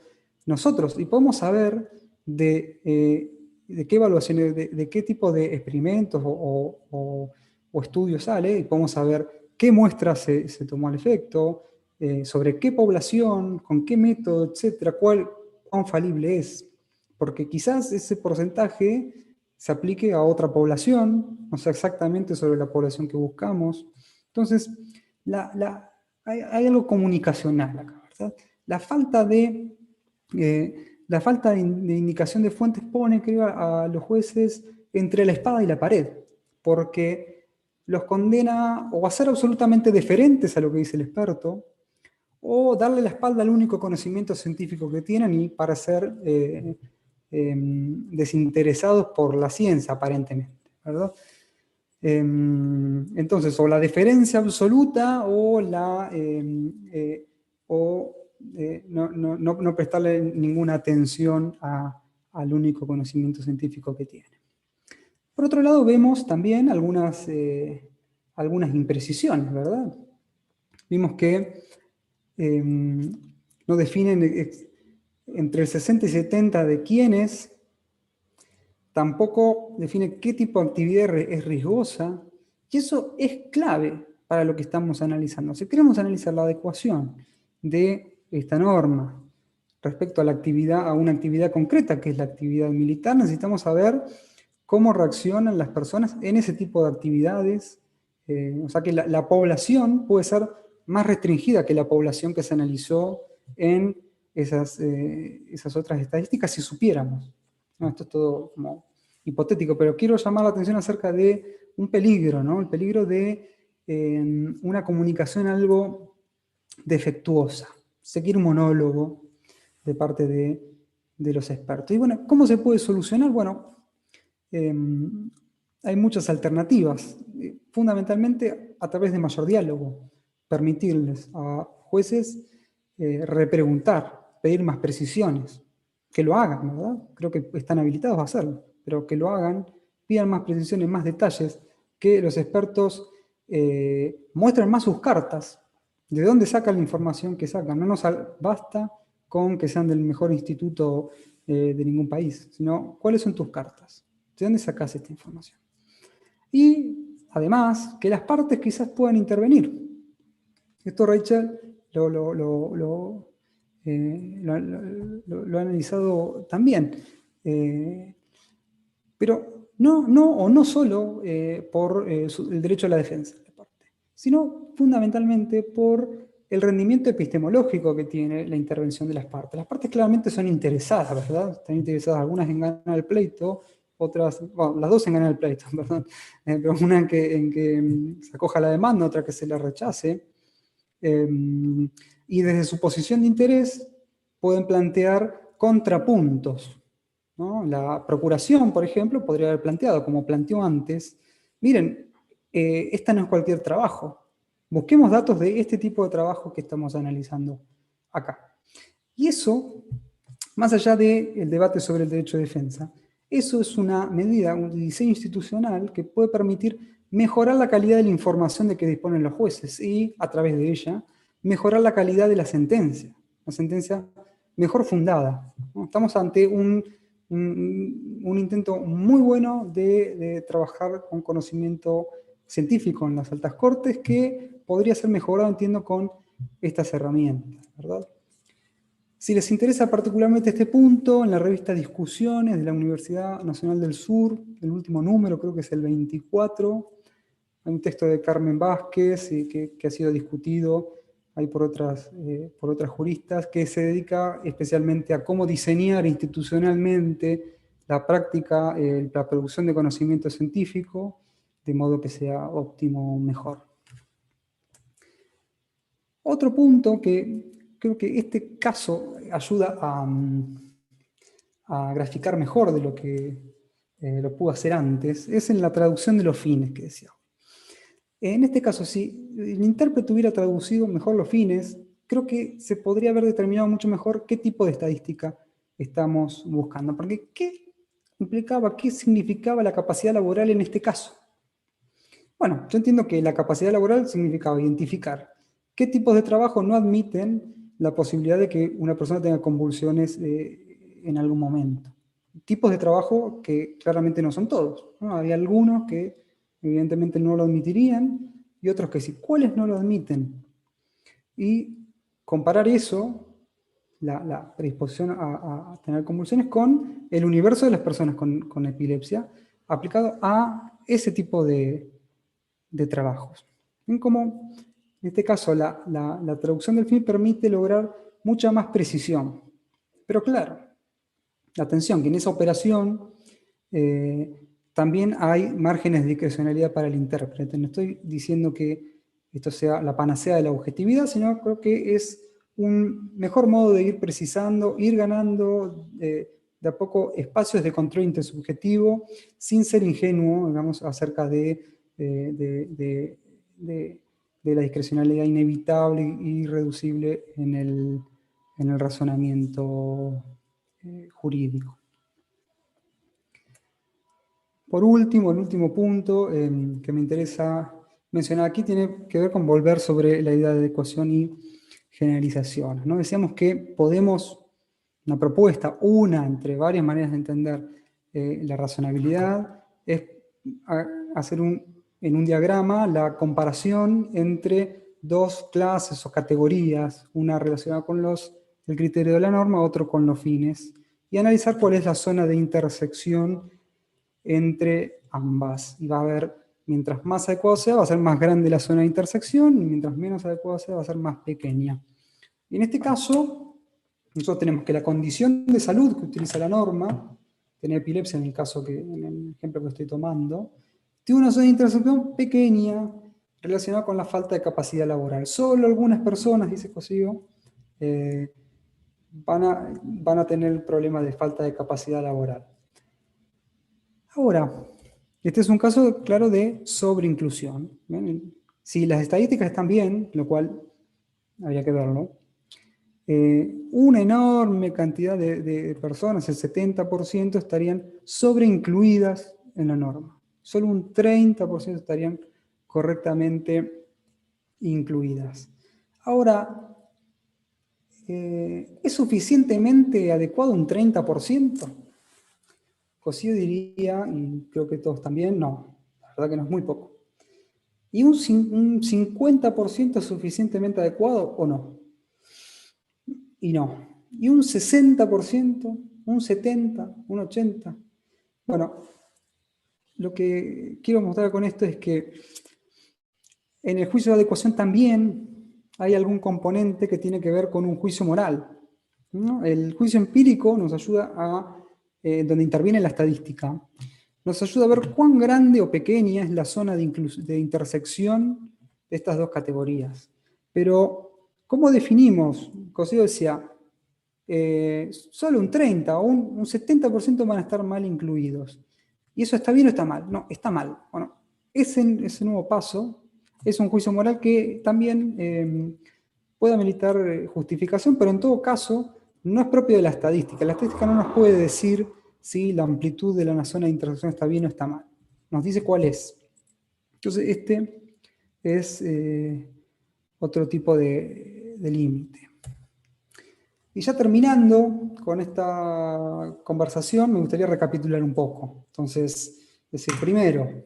nosotros. Y podemos saber de qué evaluaciones, de qué tipo de experimentos o estudios sale, y podemos saber qué muestras se tomó al efecto, sobre qué población, con qué método, etcétera, cuán falible es. Porque quizás ese porcentaje se aplique a otra población, no sé exactamente sobre la población que buscamos. Entonces, hay algo comunicacional acá, ¿verdad? La falta de indicación de fuentes pone, creo, a los jueces entre la espada y la pared, porque los condena o a ser absolutamente deferentes a lo que dice el experto, o darle la espalda al único conocimiento científico que tienen y parecer desinteresados por la ciencia, aparentemente, ¿verdad? Entonces, o la deferencia absoluta o no prestarle ninguna atención al único conocimiento científico que tiene. Por otro lado, vemos también algunas imprecisiones, ¿verdad? Vimos que no definen entre el 60 y 70 de quiénes, tampoco define qué tipo de actividad es riesgosa, y eso es clave para lo que estamos analizando. Si queremos analizar la adecuación de esta norma respecto a una actividad concreta, que es la actividad militar, necesitamos saber cómo reaccionan las personas en ese tipo de actividades. O sea que la población puede ser más restringida que la población que se analizó en esas otras estadísticas si supiéramos. No, esto es todo como hipotético, pero quiero llamar la atención acerca de un peligro, ¿no? El peligro de una comunicación algo defectuosa. Seguir un monólogo de parte de los expertos. Y bueno, ¿cómo se puede solucionar? Bueno, hay muchas alternativas, fundamentalmente a través de mayor diálogo, permitirles a jueces repreguntar, pedir más precisiones, que lo hagan, ¿verdad? Creo que están habilitados a hacerlo, pero que lo hagan, pidan más precisiones, más detalles, que los expertos muestren más sus cartas, de dónde sacan la información que sacan. No nos basta con que sean del mejor instituto de ningún país, sino cuáles son tus cartas, de dónde sacas esta información. Y además, que las partes quizás puedan intervenir. Esto Rachel lo ha analizado también. Pero no solo por el derecho a la defensa, sino fundamentalmente por el rendimiento epistemológico que tiene la intervención de las partes. Las partes claramente son interesadas, ¿verdad? Están interesadas algunas en ganar el pleito, otras, bueno, las dos en ganar el pleito, perdón, pero una en que se acoja la demanda, otra que se la rechace. Y desde su posición de interés pueden plantear contrapuntos, ¿no? La procuración, por ejemplo, podría haber planteado, como planteó antes, miren, esta no es cualquier trabajo. Busquemos datos de este tipo de trabajo que estamos analizando acá. Y eso, más allá del debate sobre el derecho de defensa, eso es una medida, un diseño institucional que puede permitir mejorar la calidad de la información de que disponen los jueces y, a través de ella, mejorar la calidad de la sentencia mejor fundada, ¿no? Estamos ante un intento muy bueno de trabajar con conocimiento científico en las altas cortes que podría ser mejorado, entiendo, con estas herramientas, ¿verdad? Si les interesa particularmente este punto, en la revista Discusiones de la Universidad Nacional del Sur, el último número, creo que es el 24, hay un texto de Carmen Vázquez que ha sido discutido ahí por otras juristas, que se dedica especialmente a cómo diseñar institucionalmente la práctica, la producción de conocimiento científico, de modo que sea óptimo, mejor. Otro punto que creo que este caso ayuda a graficar mejor de lo que lo pudo hacer antes, es en la traducción de los fines que decía. En este caso, si el intérprete hubiera traducido mejor los fines, creo que se podría haber determinado mucho mejor qué tipo de estadística estamos buscando. Porque ¿qué implicaba, qué significaba la capacidad laboral en este caso? Bueno, yo entiendo que la capacidad laboral significaba identificar qué tipos de trabajo no admiten la posibilidad de que una persona tenga convulsiones en algún momento. Tipos de trabajo que claramente no son todos, ¿no? Hay algunos que evidentemente no lo admitirían y otros que sí. ¿Cuáles no lo admiten? Y comparar eso, la predisposición a tener convulsiones, con el universo de las personas con epilepsia aplicado a ese tipo de trabajos. ¿Ven cómo, en este caso, la traducción del fin permite lograr mucha más precisión? Pero claro, atención, que en esa operación también hay márgenes de discrecionalidad para el intérprete. No estoy diciendo que esto sea la panacea de la objetividad, sino creo que es un mejor modo de ir precisando, ir ganando de a poco espacios de control intersubjetivo, sin ser ingenuo, digamos, acerca de la discrecionalidad inevitable e irreducible en el razonamiento jurídico. Por último, el último punto que me interesa mencionar aquí tiene que ver con volver sobre la idea de adecuación y generalización, ¿no? Decíamos que podemos, una propuesta, una entre varias maneras de entender la razonabilidad, es hacer en un diagrama la comparación entre dos clases o categorías, una relacionada con el criterio de la norma, otro con los fines, y analizar cuál es la zona de intersección entre ambas. Y va a haber, mientras más adecuado sea, va a ser más grande la zona de intersección, y mientras menos adecuado sea, va a ser más pequeña. Y en este caso, nosotros tenemos que la condición de salud que utiliza la norma, tener epilepsia en el ejemplo que estoy tomando, tiene una zona de intersección pequeña relacionada con la falta de capacidad laboral. Solo algunas personas, dice Cosío, van a tener el problema de falta de capacidad laboral. Ahora, este es un caso claro de sobreinclusión. ¿Ven? Si las estadísticas están bien, lo cual habría que verlo, una enorme cantidad de personas, el 70%, estarían sobreincluidas en la norma. Solo un 30% estarían correctamente incluidas. Ahora, ¿es suficientemente adecuado un 30%? Pues yo diría, y creo que todos también, no, la verdad que no es muy poco. ¿Y un 50% es suficientemente adecuado o no? Y no. ¿Y un 60%? ¿Un 70%? ¿Un 80%? Bueno, lo que quiero mostrar con esto es que en el juicio de adecuación también hay algún componente que tiene que ver con un juicio moral, ¿no? El juicio empírico nos ayuda a, donde interviene la estadística, nos ayuda a ver cuán grande o pequeña es la zona de intersección de estas dos categorías. Pero, ¿cómo definimos? Cosío decía, solo un 30 o un 70% van a estar mal incluidos. ¿Y eso está bien o está mal? No, está mal. Bueno, ese nuevo paso es un juicio moral que también puede ameritar justificación, pero en todo caso no es propio de la estadística. La estadística no nos puede decir si la amplitud de la zona de intersección está bien o está mal. Nos dice cuál es. Entonces este es otro tipo de límite. Y ya terminando con esta conversación, me gustaría recapitular un poco. Entonces, decir, primero,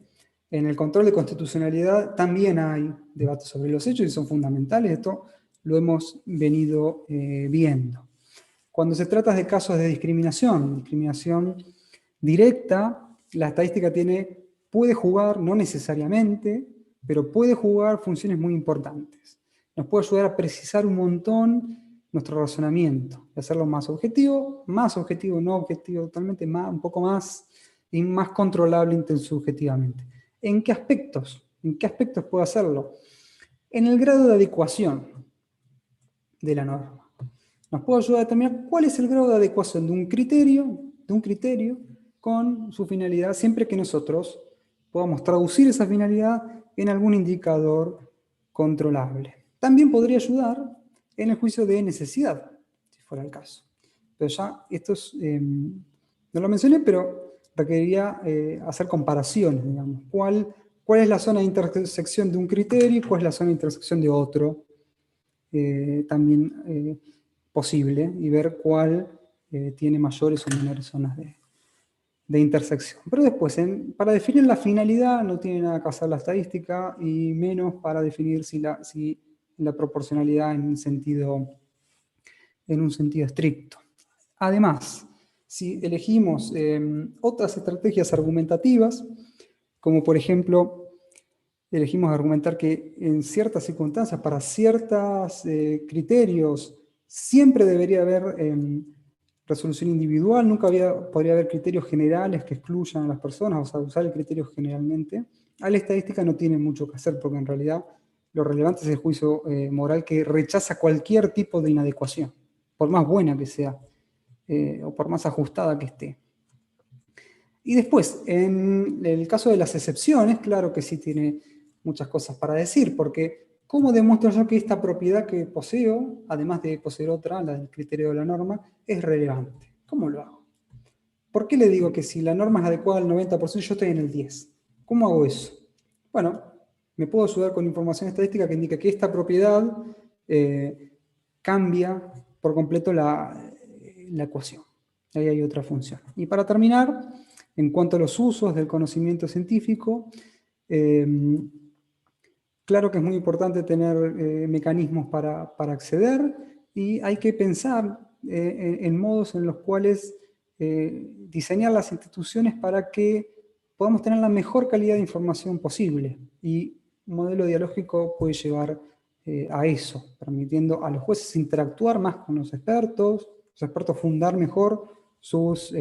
en el control de constitucionalidad también hay debates sobre los hechos y son fundamentales. Esto lo hemos venido viendo. Cuando se trata de casos de discriminación directa, la estadística puede jugar, no necesariamente, pero puede jugar funciones muy importantes. Nos puede ayudar a precisar un montón nuestro razonamiento, y hacerlo más objetivo, no objetivo totalmente, un poco más y más controlable intersubjetivamente. ¿En qué aspectos? ¿En qué aspectos puedo hacerlo? En el grado de adecuación de la norma. Nos puede ayudar a determinar cuál es el grado de adecuación de un criterio con su finalidad, siempre que nosotros podamos traducir esa finalidad en algún indicador controlable. También podría ayudar en el juicio de necesidad, si fuera el caso. Pero ya esto no lo mencioné, pero requeriría hacer comparaciones, digamos. ¿Cuál es la zona de intersección de un criterio y cuál es la zona de intersección de otro? También posible, y ver cuál tiene mayores o menores zonas de intersección. Pero después, para definir la finalidad, no tiene nada que hacer la estadística, y menos para definir si la proporcionalidad en un sentido estricto. Además, si elegimos otras estrategias argumentativas, como por ejemplo, elegimos argumentar que en ciertas circunstancias, para ciertos criterios, siempre debería haber resolución individual, nunca podría haber criterios generales que excluyan a las personas, o sea, usar el criterio generalmente. A la estadística no tiene mucho que hacer, porque en realidad lo relevante es el juicio moral que rechaza cualquier tipo de inadecuación, por más buena que sea, o por más ajustada que esté. Y después, en el caso de las excepciones, claro que sí tiene muchas cosas para decir, porque ¿cómo demuestro yo que esta propiedad que poseo, además de poseer otra, la del criterio de la norma, es relevante? ¿Cómo lo hago? ¿Por qué le digo que si la norma es adecuada al 90%, yo estoy en el 10%? ¿Cómo hago eso? Bueno, me puedo ayudar con información estadística que indica que esta propiedad cambia por completo la ecuación. Ahí hay otra función. Y para terminar, en cuanto a los usos del conocimiento científico, claro que es muy importante tener mecanismos para acceder, y hay que pensar en modos en los cuales diseñar las instituciones para que podamos tener la mejor calidad de información posible. Y un modelo dialógico puede llevar a eso, permitiendo a los jueces interactuar más con los expertos fundar mejor sus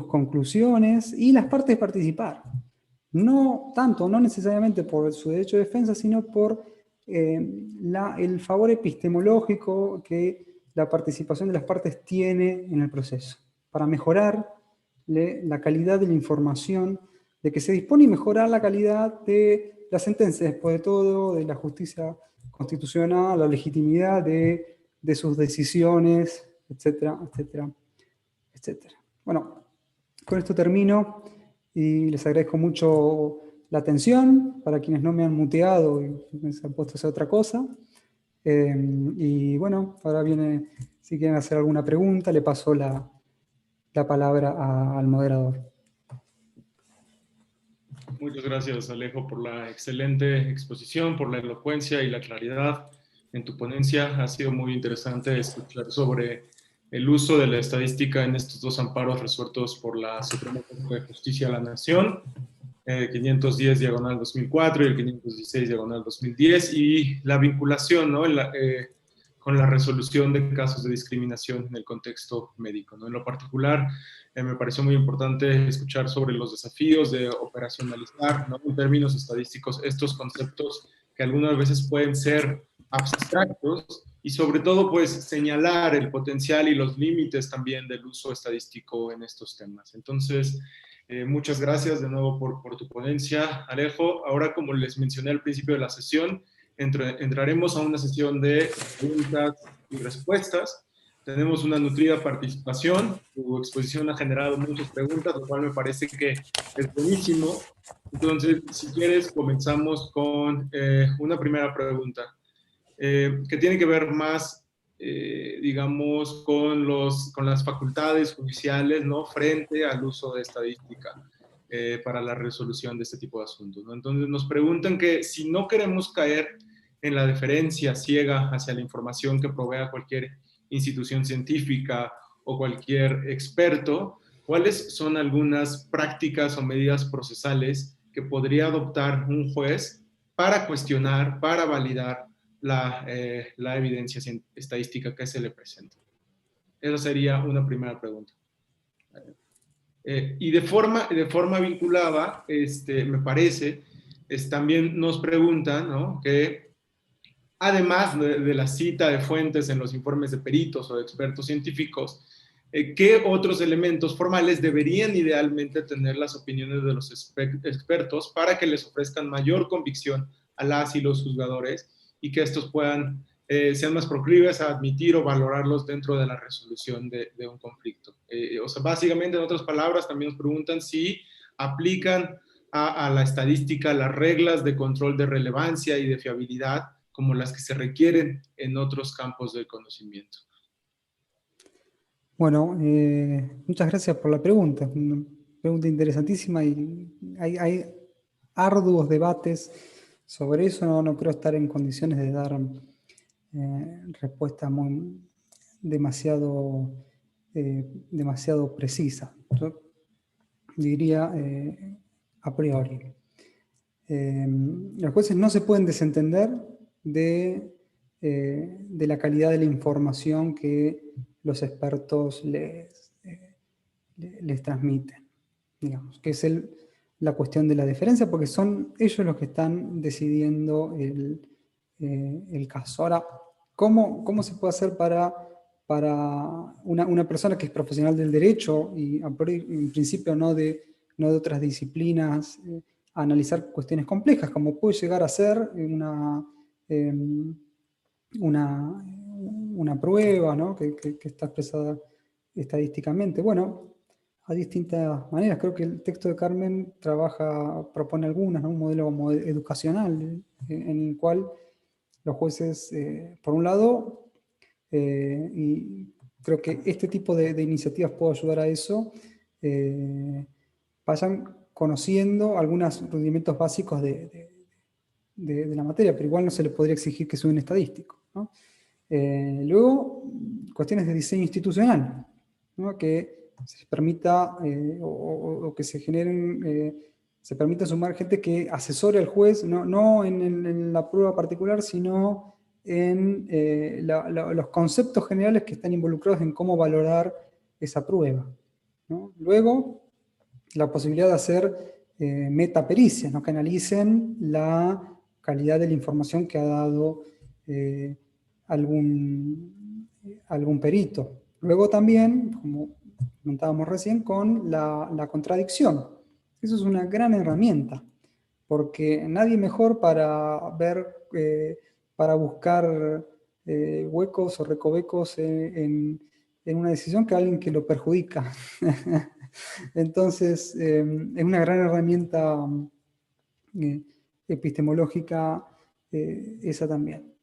conclusiones, y las partes participar. No necesariamente por su derecho de defensa, sino por el favor epistemológico que la participación de las partes tiene en el proceso, para mejorar la calidad de la información de que se dispone y mejorar la calidad de la sentencia, después de todo, de la justicia constitucional, la legitimidad de sus decisiones, etcétera, etcétera, etcétera. Bueno, con esto termino y les agradezco mucho la atención. Para quienes no me han muteado y se han puesto a hacer otra cosa, Y bueno, ahora viene, si quieren hacer alguna pregunta, le paso la palabra al moderador. Muchas gracias, Alejo, por la excelente exposición, por la elocuencia y la claridad en tu ponencia. Ha sido muy interesante escuchar sobre el uso de la estadística en estos dos amparos resueltos por la Suprema Corte de Justicia de la Nación, 510/2004 y el 516/2010, y la vinculación, ¿no?, con la resolución de casos de discriminación en el contexto médico, ¿no? En lo particular, me pareció muy importante escuchar sobre los desafíos de operacionalizar, ¿no?, en términos estadísticos, estos conceptos que algunas veces pueden ser abstractos, y sobre todo, pues, señalar el potencial y los límites también del uso estadístico en estos temas. Entonces, muchas gracias de nuevo por tu ponencia, Alejo. Ahora, como les mencioné al principio de la sesión, entraremos a una sesión de preguntas y respuestas. Tenemos una nutrida participación. Tu exposición ha generado muchas preguntas, lo cual me parece que es buenísimo. Entonces, si quieres, comenzamos con una primera pregunta, que tiene que ver más, digamos, con las facultades judiciales, ¿no?, frente al uso de estadística para la resolución de este tipo de asuntos, ¿no? Entonces, nos preguntan que si no queremos caer en la deferencia ciega hacia la información que provea cualquier institución científica o cualquier experto, ¿cuáles son algunas prácticas o medidas procesales que podría adoptar un juez para cuestionar, para validar la evidencia estadística que se le presenta? Esa sería una primera pregunta. Y de forma vinculada, me parece, también nos preguntan, ¿no?, que además de la cita de fuentes en los informes de peritos o de expertos científicos, ¿qué otros elementos formales deberían idealmente tener las opiniones de los expertos para que les ofrezcan mayor convicción a las y los juzgadores, y que estos sean más proclives a admitir o valorarlos dentro de la resolución de un conflicto? O sea, básicamente, en otras palabras, también nos preguntan si aplican a la estadística las reglas de control de relevancia y de fiabilidad como las que se requieren en otros campos del conocimiento. Bueno, muchas gracias por la pregunta. Una pregunta interesantísima, y hay arduos debates sobre eso. No creo estar en condiciones de dar respuestas demasiado precisas. Yo diría a priori. Los jueces no se pueden desentender de la calidad de la información que los expertos les transmiten, digamos, que es la cuestión de la deferencia, porque son ellos los que están decidiendo el caso. Ahora, ¿cómo se puede hacer para una persona que es profesional del derecho y en principio no de otras disciplinas, analizar cuestiones complejas, como puede llegar a ser una prueba, ¿no?, que está expresada estadísticamente? Bueno, hay distintas maneras. Creo que el texto de Carmen propone algunas, ¿no?, un modelo como educacional, en el cual los jueces, por un lado, y creo que este tipo de iniciativas puede ayudar a eso, vayan conociendo algunos rudimentos básicos de la materia, pero igual no se les podría exigir que sea un estadístico, ¿no? Luego, cuestiones de diseño institucional, ¿no?, que se permita o que se generen, se permita sumar gente que asesore al juez, no en la prueba particular, sino en los conceptos generales que están involucrados en cómo valorar esa prueba, ¿no? Luego, la posibilidad de hacer metapericias, ¿no?, que analicen la calidad de la información que ha dado algún perito. Luego también, como comentábamos recién, con la contradicción. Eso es una gran herramienta, porque nadie mejor para buscar huecos o recovecos en una decisión que alguien que lo perjudica. Entonces, es una gran herramienta epistemológica esa también.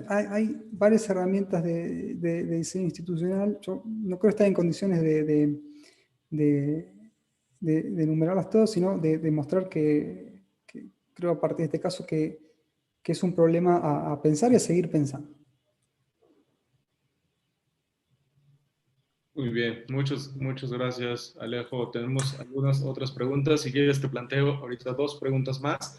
Hay varias herramientas de diseño institucional. Yo no creo estar en condiciones de enumerarlas todas, sino de demostrar que creo a partir de este caso que es un problema a pensar y a seguir pensando. Muy bien, muchas gracias, Alejo. Tenemos algunas otras preguntas. Si quieres, te planteo ahorita 2 preguntas más.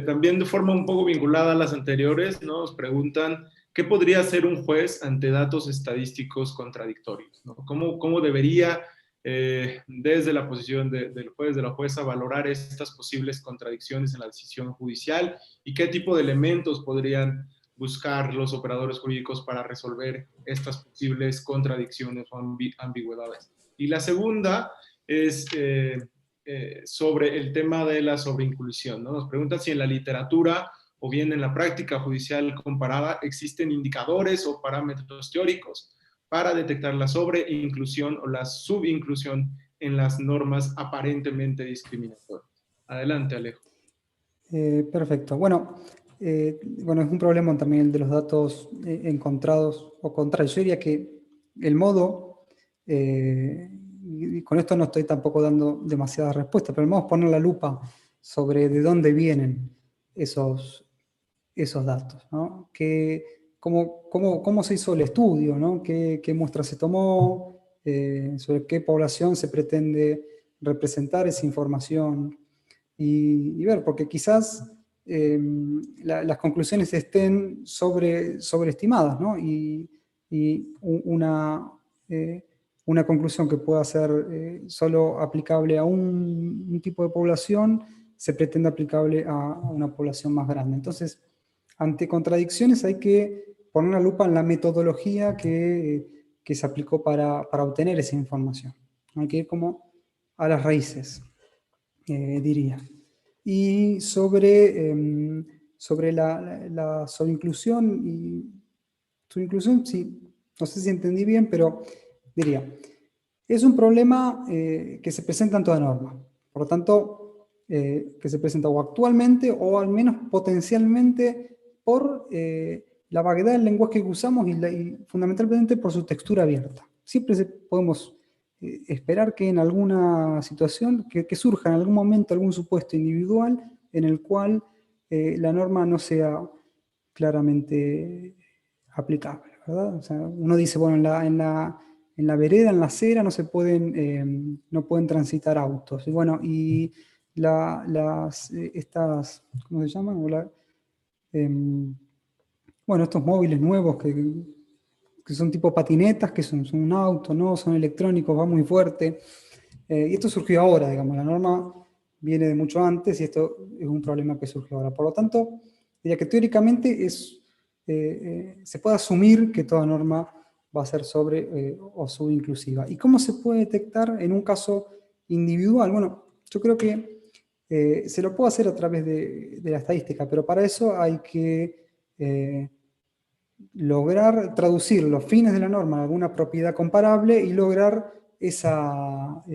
También de forma un poco vinculada a las anteriores, ¿no? Nos preguntan, ¿qué podría hacer un juez ante datos estadísticos contradictorios, ¿no? ¿Cómo debería, desde la posición del juez, de la jueza, valorar estas posibles contradicciones en la decisión judicial y qué tipo de elementos podrían buscar los operadores jurídicos para resolver estas posibles contradicciones o ambigüedades? Y la segunda es sobre el tema de la sobreinclusión, ¿no? Nos preguntan si en la literatura o bien en la práctica judicial comparada existen indicadores o parámetros teóricos para detectar la sobreinclusión o la subinclusión en las normas aparentemente discriminatorias. Adelante, Alejo. Perfecto. Bueno, es un problema también el de los datos encontrados o contrarios. Yo diría que el modo, y con esto no estoy tampoco dando demasiadas respuestas, pero el modo es poner la lupa sobre de dónde vienen esos datos, ¿no? Cómo se hizo el estudio, ¿no? ¿Qué muestra se tomó? Sobre qué población se pretende representar esa información y ver, porque quizás las conclusiones estén sobreestimadas, ¿no? Y una conclusión que pueda ser solo aplicable a un tipo de población se pretende aplicable a una población más grande. Entonces, ante contradicciones hay que poner la lupa en la metodología que se aplicó para obtener esa información. Hay que ir como a las raíces, diría. Y sobre la subinclusión y subinclusión, sí, no sé si entendí bien, pero diría, es un problema que se presenta en toda norma. Por lo tanto, que se presenta o actualmente o al menos potencialmente por la vaguedad del lenguaje que usamos y fundamentalmente por su textura abierta. Siempre podemos esperar que en alguna situación, que surja en algún momento algún supuesto individual en el cual la norma no sea claramente aplicable, ¿verdad? O sea, uno dice, bueno, en la vereda, en la acera, no pueden transitar autos. Y bueno, y estas, ¿cómo se llaman? Bueno, estos móviles nuevos que son tipo patinetas, que son un auto, ¿no? Son electrónicos, va muy fuerte. Y esto surgió ahora, digamos, la norma viene de mucho antes y esto es un problema que surgió ahora. Por lo tanto, diría que teóricamente se puede asumir que toda norma va a ser sobre o subinclusiva. ¿Y cómo se puede detectar en un caso individual? Bueno, yo creo que se lo puede hacer a través de la estadística, pero para eso hay que lograr traducir los fines de la norma a alguna propiedad comparable y lograr esa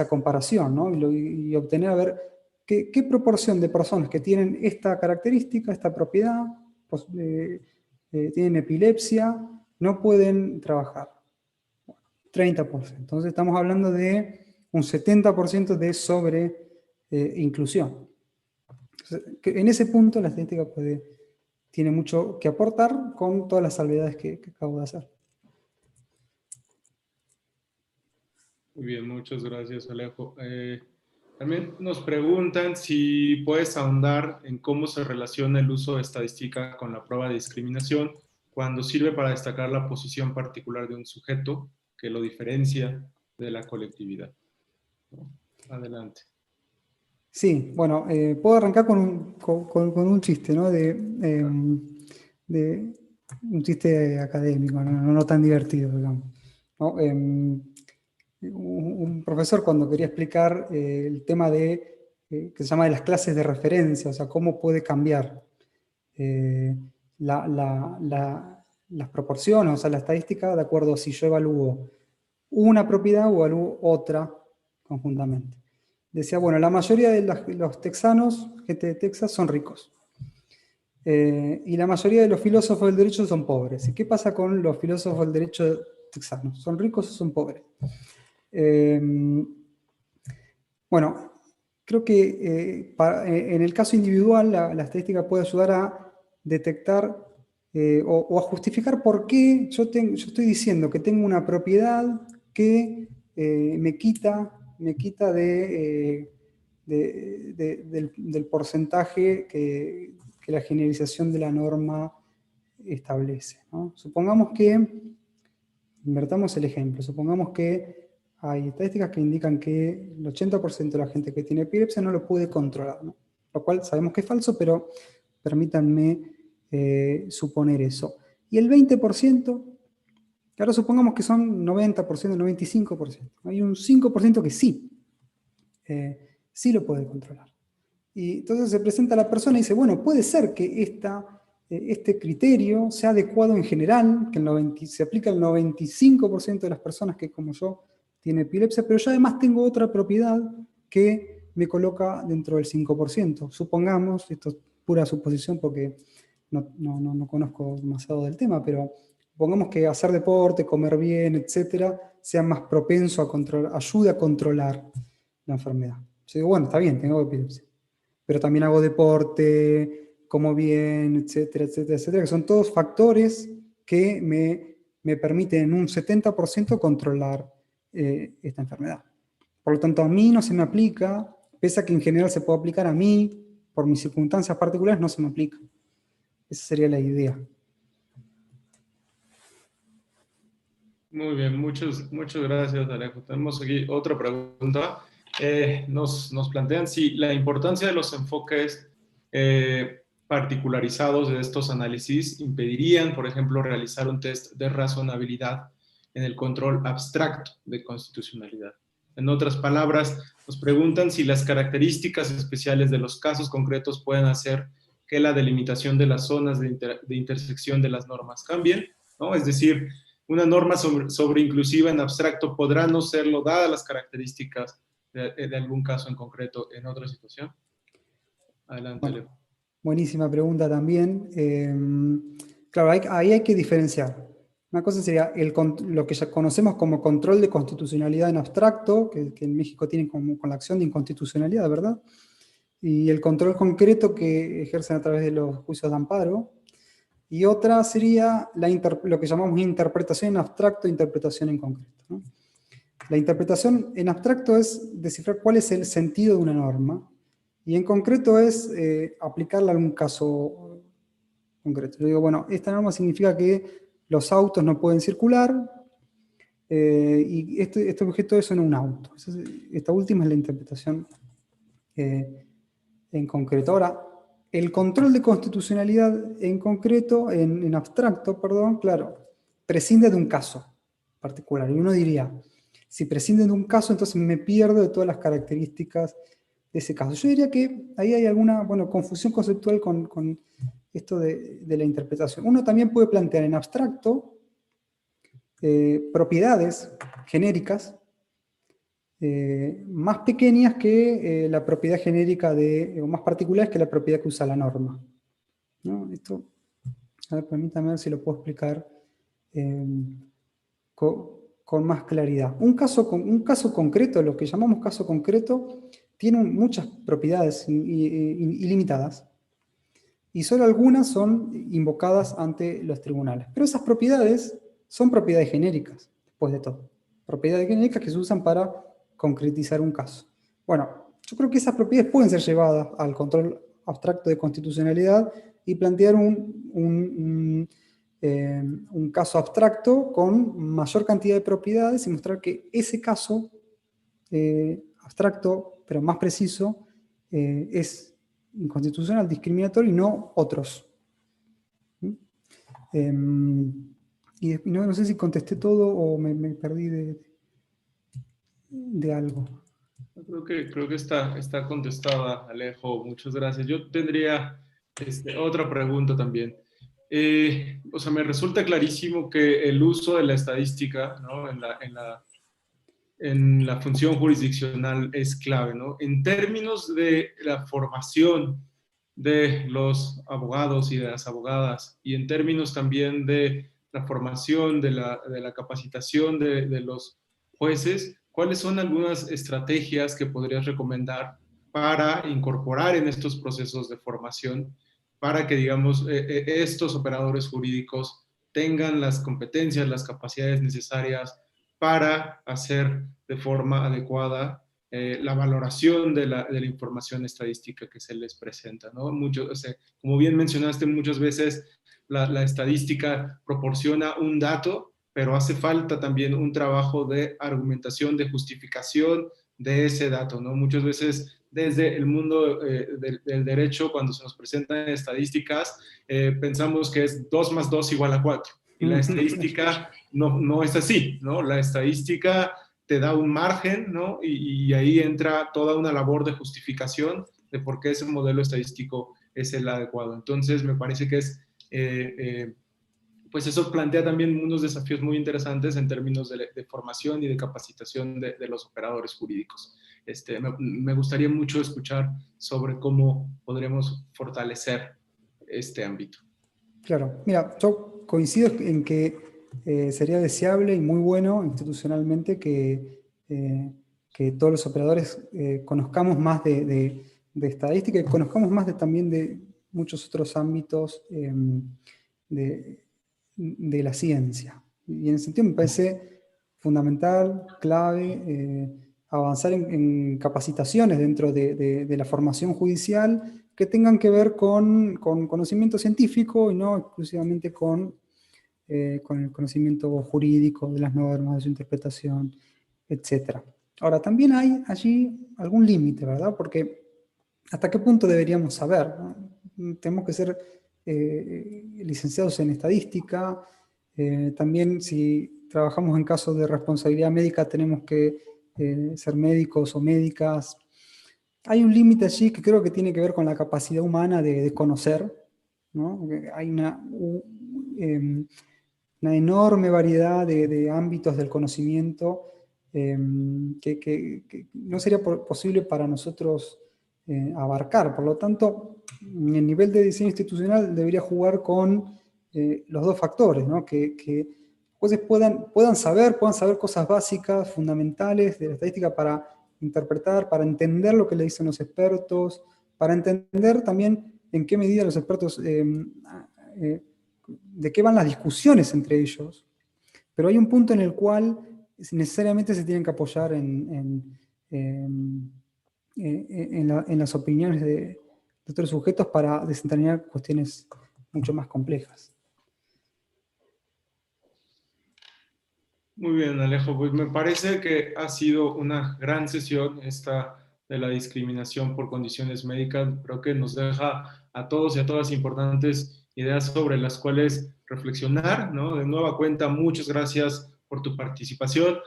comparación, ¿no? Y obtener, a ver, qué proporción de personas que tienen esta característica, esta propiedad, pues, tienen epilepsia, no pueden trabajar. 30%. Entonces estamos hablando de un 70% de sobreinclusión. En ese punto la estadística tiene mucho que aportar con todas las salvedades que acabo de hacer. Muy bien, muchas gracias, Alejo. También nos preguntan si puedes ahondar en cómo se relaciona el uso de estadística con la prueba de discriminación cuando sirve para destacar la posición particular de un sujeto que lo diferencia de la colectividad. Adelante. Sí, bueno, puedo arrancar con un chiste, ¿no? De un chiste académico, no tan divertido, digamos, ¿no? Un profesor cuando quería explicar el tema que se llama de las clases de referencia, o sea, cómo puede cambiar las proporciones, o sea, la estadística de acuerdo a si yo evalúo una propiedad o evalúo otra conjuntamente. Decía, bueno, la mayoría de los texanos, gente de Texas, son ricos. Y la mayoría de los filósofos del derecho son pobres. ¿Y qué pasa con los filósofos del derecho texanos? ¿Son ricos o son pobres? Bueno, creo que en el caso individual la estadística puede ayudar a detectar o a justificar por qué yo estoy diciendo que tengo una propiedad que me quita del porcentaje que la generalización de la norma establece, ¿no? Supongamos que, invertamos el ejemplo, supongamos que hay estadísticas que indican que el 80% de la gente que tiene epilepsia no lo puede controlar, ¿no? Lo cual sabemos que es falso, pero permítanme suponer eso. Y el 20%, que ahora supongamos que son 90%, 95%, hay un 5% que sí lo puede controlar. Y entonces se presenta la persona y dice, bueno, puede ser que este criterio sea adecuado en general, que se aplica al 95% de las personas que, como yo, tiene epilepsia, pero yo además tengo otra propiedad que me coloca dentro del 5%. Supongamos, esto es pura suposición porque no conozco demasiado del tema, pero supongamos que hacer deporte, comer bien, etcétera, sea más propenso a controlar, ayude a controlar la enfermedad. Yo digo, bueno, está bien, tengo epilepsia, pero también hago deporte, como bien, etcétera, etcétera, etcétera, que son todos factores que me permiten en un 70% controlar esta enfermedad. Por lo tanto, a mí no se me aplica, pese a que en general se puede aplicar a mí, por mis circunstancias particulares no se me aplica. Esa sería la idea. Muy bien, muchas gracias, Alejo. Tenemos aquí otra pregunta. Nos plantean si la importancia de los enfoques particularizados de estos análisis impedirían, por ejemplo, realizar un test de razonabilidad en el control abstracto de constitucionalidad. En otras palabras, nos preguntan si las características especiales de los casos concretos pueden hacer que la delimitación de las zonas de intersección de las normas cambien, ¿no? Es decir, una norma sobre inclusiva en abstracto podrá no serlo dadas las características de algún caso en concreto en otra situación. Adelante, bueno, Leo. Buenísima pregunta también. Claro, ahí hay que diferenciar. Una cosa sería lo que ya conocemos como control de constitucionalidad en abstracto, que en México tienen con la acción de inconstitucionalidad, ¿verdad? Y el control concreto que ejercen a través de los juicios de amparo. Y otra sería lo que llamamos interpretación en abstracto e interpretación en concreto, ¿no? La interpretación en abstracto es descifrar cuál es el sentido de una norma, y en concreto es aplicarla a algún caso concreto. Yo digo, bueno, esta norma significa que los autos no pueden circular, y este objeto es en un auto. Esta última es la interpretación en concreto. Ahora, el control de constitucionalidad en concreto, en abstracto, perdón, claro, prescinde de un caso particular. Y uno diría, si prescinde de un caso, entonces me pierdo de todas las características de ese caso. Yo diría que ahí hay alguna confusión conceptual con esto de la interpretación. Uno también puede plantear en abstracto propiedades genéricas más pequeñas que la propiedad genérica o más particulares que la propiedad que usa la norma, ¿no? Esto, a ver, permítame ver si lo puedo explicar con más claridad. Un caso concreto, lo que llamamos caso concreto, tiene muchas propiedades ilimitadas, y solo algunas son invocadas ante los tribunales. Pero esas propiedades son propiedades genéricas, después de todo. Propiedades genéricas que se usan para concretizar un caso. Bueno, yo creo que esas propiedades pueden ser llevadas al control abstracto de constitucionalidad y plantear un caso abstracto con mayor cantidad de propiedades y mostrar que ese caso abstracto, pero más preciso, es inconstitucional, discriminatorio y no otros. Y no sé si contesté todo o me perdí de algo. Creo que está contestada, Alejo. Muchas gracias. Yo tendría otra pregunta también. O sea, me resulta clarísimo que el uso de la estadística, ¿no?, en la función jurisdiccional es clave, ¿no? En términos de la formación de los abogados y de las abogadas, y en términos también de la formación, de la capacitación de los jueces, ¿cuáles son algunas estrategias que podrías recomendar para incorporar en estos procesos de formación, para que, digamos, estos operadores jurídicos tengan las competencias, las capacidades necesarias para hacer de forma adecuada la valoración de la información estadística que se les presenta, ¿no? Como bien mencionaste, muchas veces la estadística proporciona un dato, pero hace falta también un trabajo de argumentación, de justificación de ese dato, ¿no? Muchas veces desde el mundo del derecho, cuando se nos presentan estadísticas, pensamos que es 2 más 2 igual a 4. Y la estadística no es así, ¿no? La estadística te da un margen, ¿no? Y ahí entra toda una labor de justificación de por qué ese modelo estadístico es el adecuado. Entonces, me parece que pues eso plantea también unos desafíos muy interesantes en términos de formación y de capacitación de los operadores jurídicos. Me gustaría mucho escuchar sobre cómo podremos fortalecer este ámbito. Claro, mira, yo coincido en que sería deseable y muy bueno institucionalmente que todos los operadores conozcamos más de estadística y conozcamos más también de muchos otros ámbitos de la ciencia. Y en ese sentido me parece fundamental, clave, avanzar en capacitaciones dentro de la formación judicial que tengan que ver con conocimiento científico y no exclusivamente con el conocimiento jurídico de las normas, de su interpretación, etc. Ahora, también hay allí algún límite, ¿verdad? Porque ¿hasta qué punto deberíamos saber, ¿no? Tenemos que ser licenciados en estadística, también si trabajamos en casos de responsabilidad médica tenemos que ser médicos o médicas. Hay un límite allí que creo que tiene que ver con la capacidad humana de conocer, ¿no? Hay una enorme variedad de ámbitos del conocimiento que no sería posible para nosotros abarcar. Por lo tanto, el nivel de diseño institucional debería jugar con los dos factores, ¿no? Que jueces puedan saber cosas básicas, fundamentales de la estadística para interpretar, para entender lo que le dicen los expertos, para entender también en qué medida los expertos, de qué van las discusiones entre ellos. Pero hay un punto en el cual necesariamente se tienen que apoyar en las opiniones de otros sujetos para desentrañar cuestiones mucho más complejas. Muy bien, Alejo. Pues me parece que ha sido una gran sesión esta de la discriminación por condiciones médicas. Creo que nos deja a todos y a todas importantes ideas sobre las cuales reflexionar, ¿no? De nueva cuenta, muchas gracias por tu participación.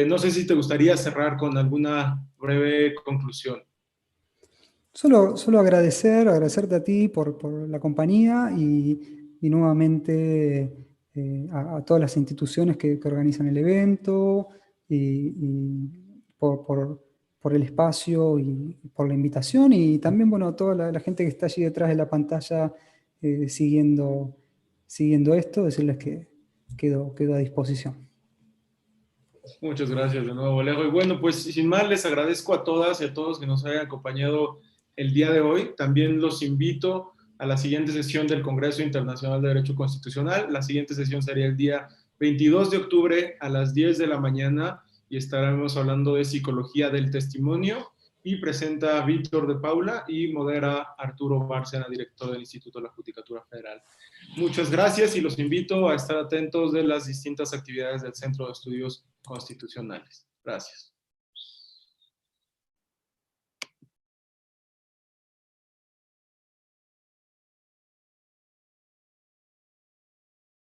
No sé si te gustaría cerrar con alguna breve conclusión. Solo agradecerte a ti por la compañía y nuevamente a todas las instituciones que organizan el evento y por el espacio y por la invitación y también, bueno, toda la gente que está allí detrás de la pantalla siguiendo esto, decirles que quedo a disposición. Muchas gracias de nuevo, Alejo. Y bueno, pues sin más, les agradezco a todas y a todos que nos hayan acompañado el día de hoy. También los invito a la siguiente sesión del Congreso Internacional de Derecho Constitucional. La siguiente sesión sería el día 22 de octubre a las 10 de la mañana y estaremos hablando de psicología del testimonio y presenta Víctor de Paula y modera Arturo Bárcena, director del Instituto de la Judicatura Federal. Muchas gracias y los invito a estar atentos de las distintas actividades del Centro de Estudios Constitucionales. Gracias.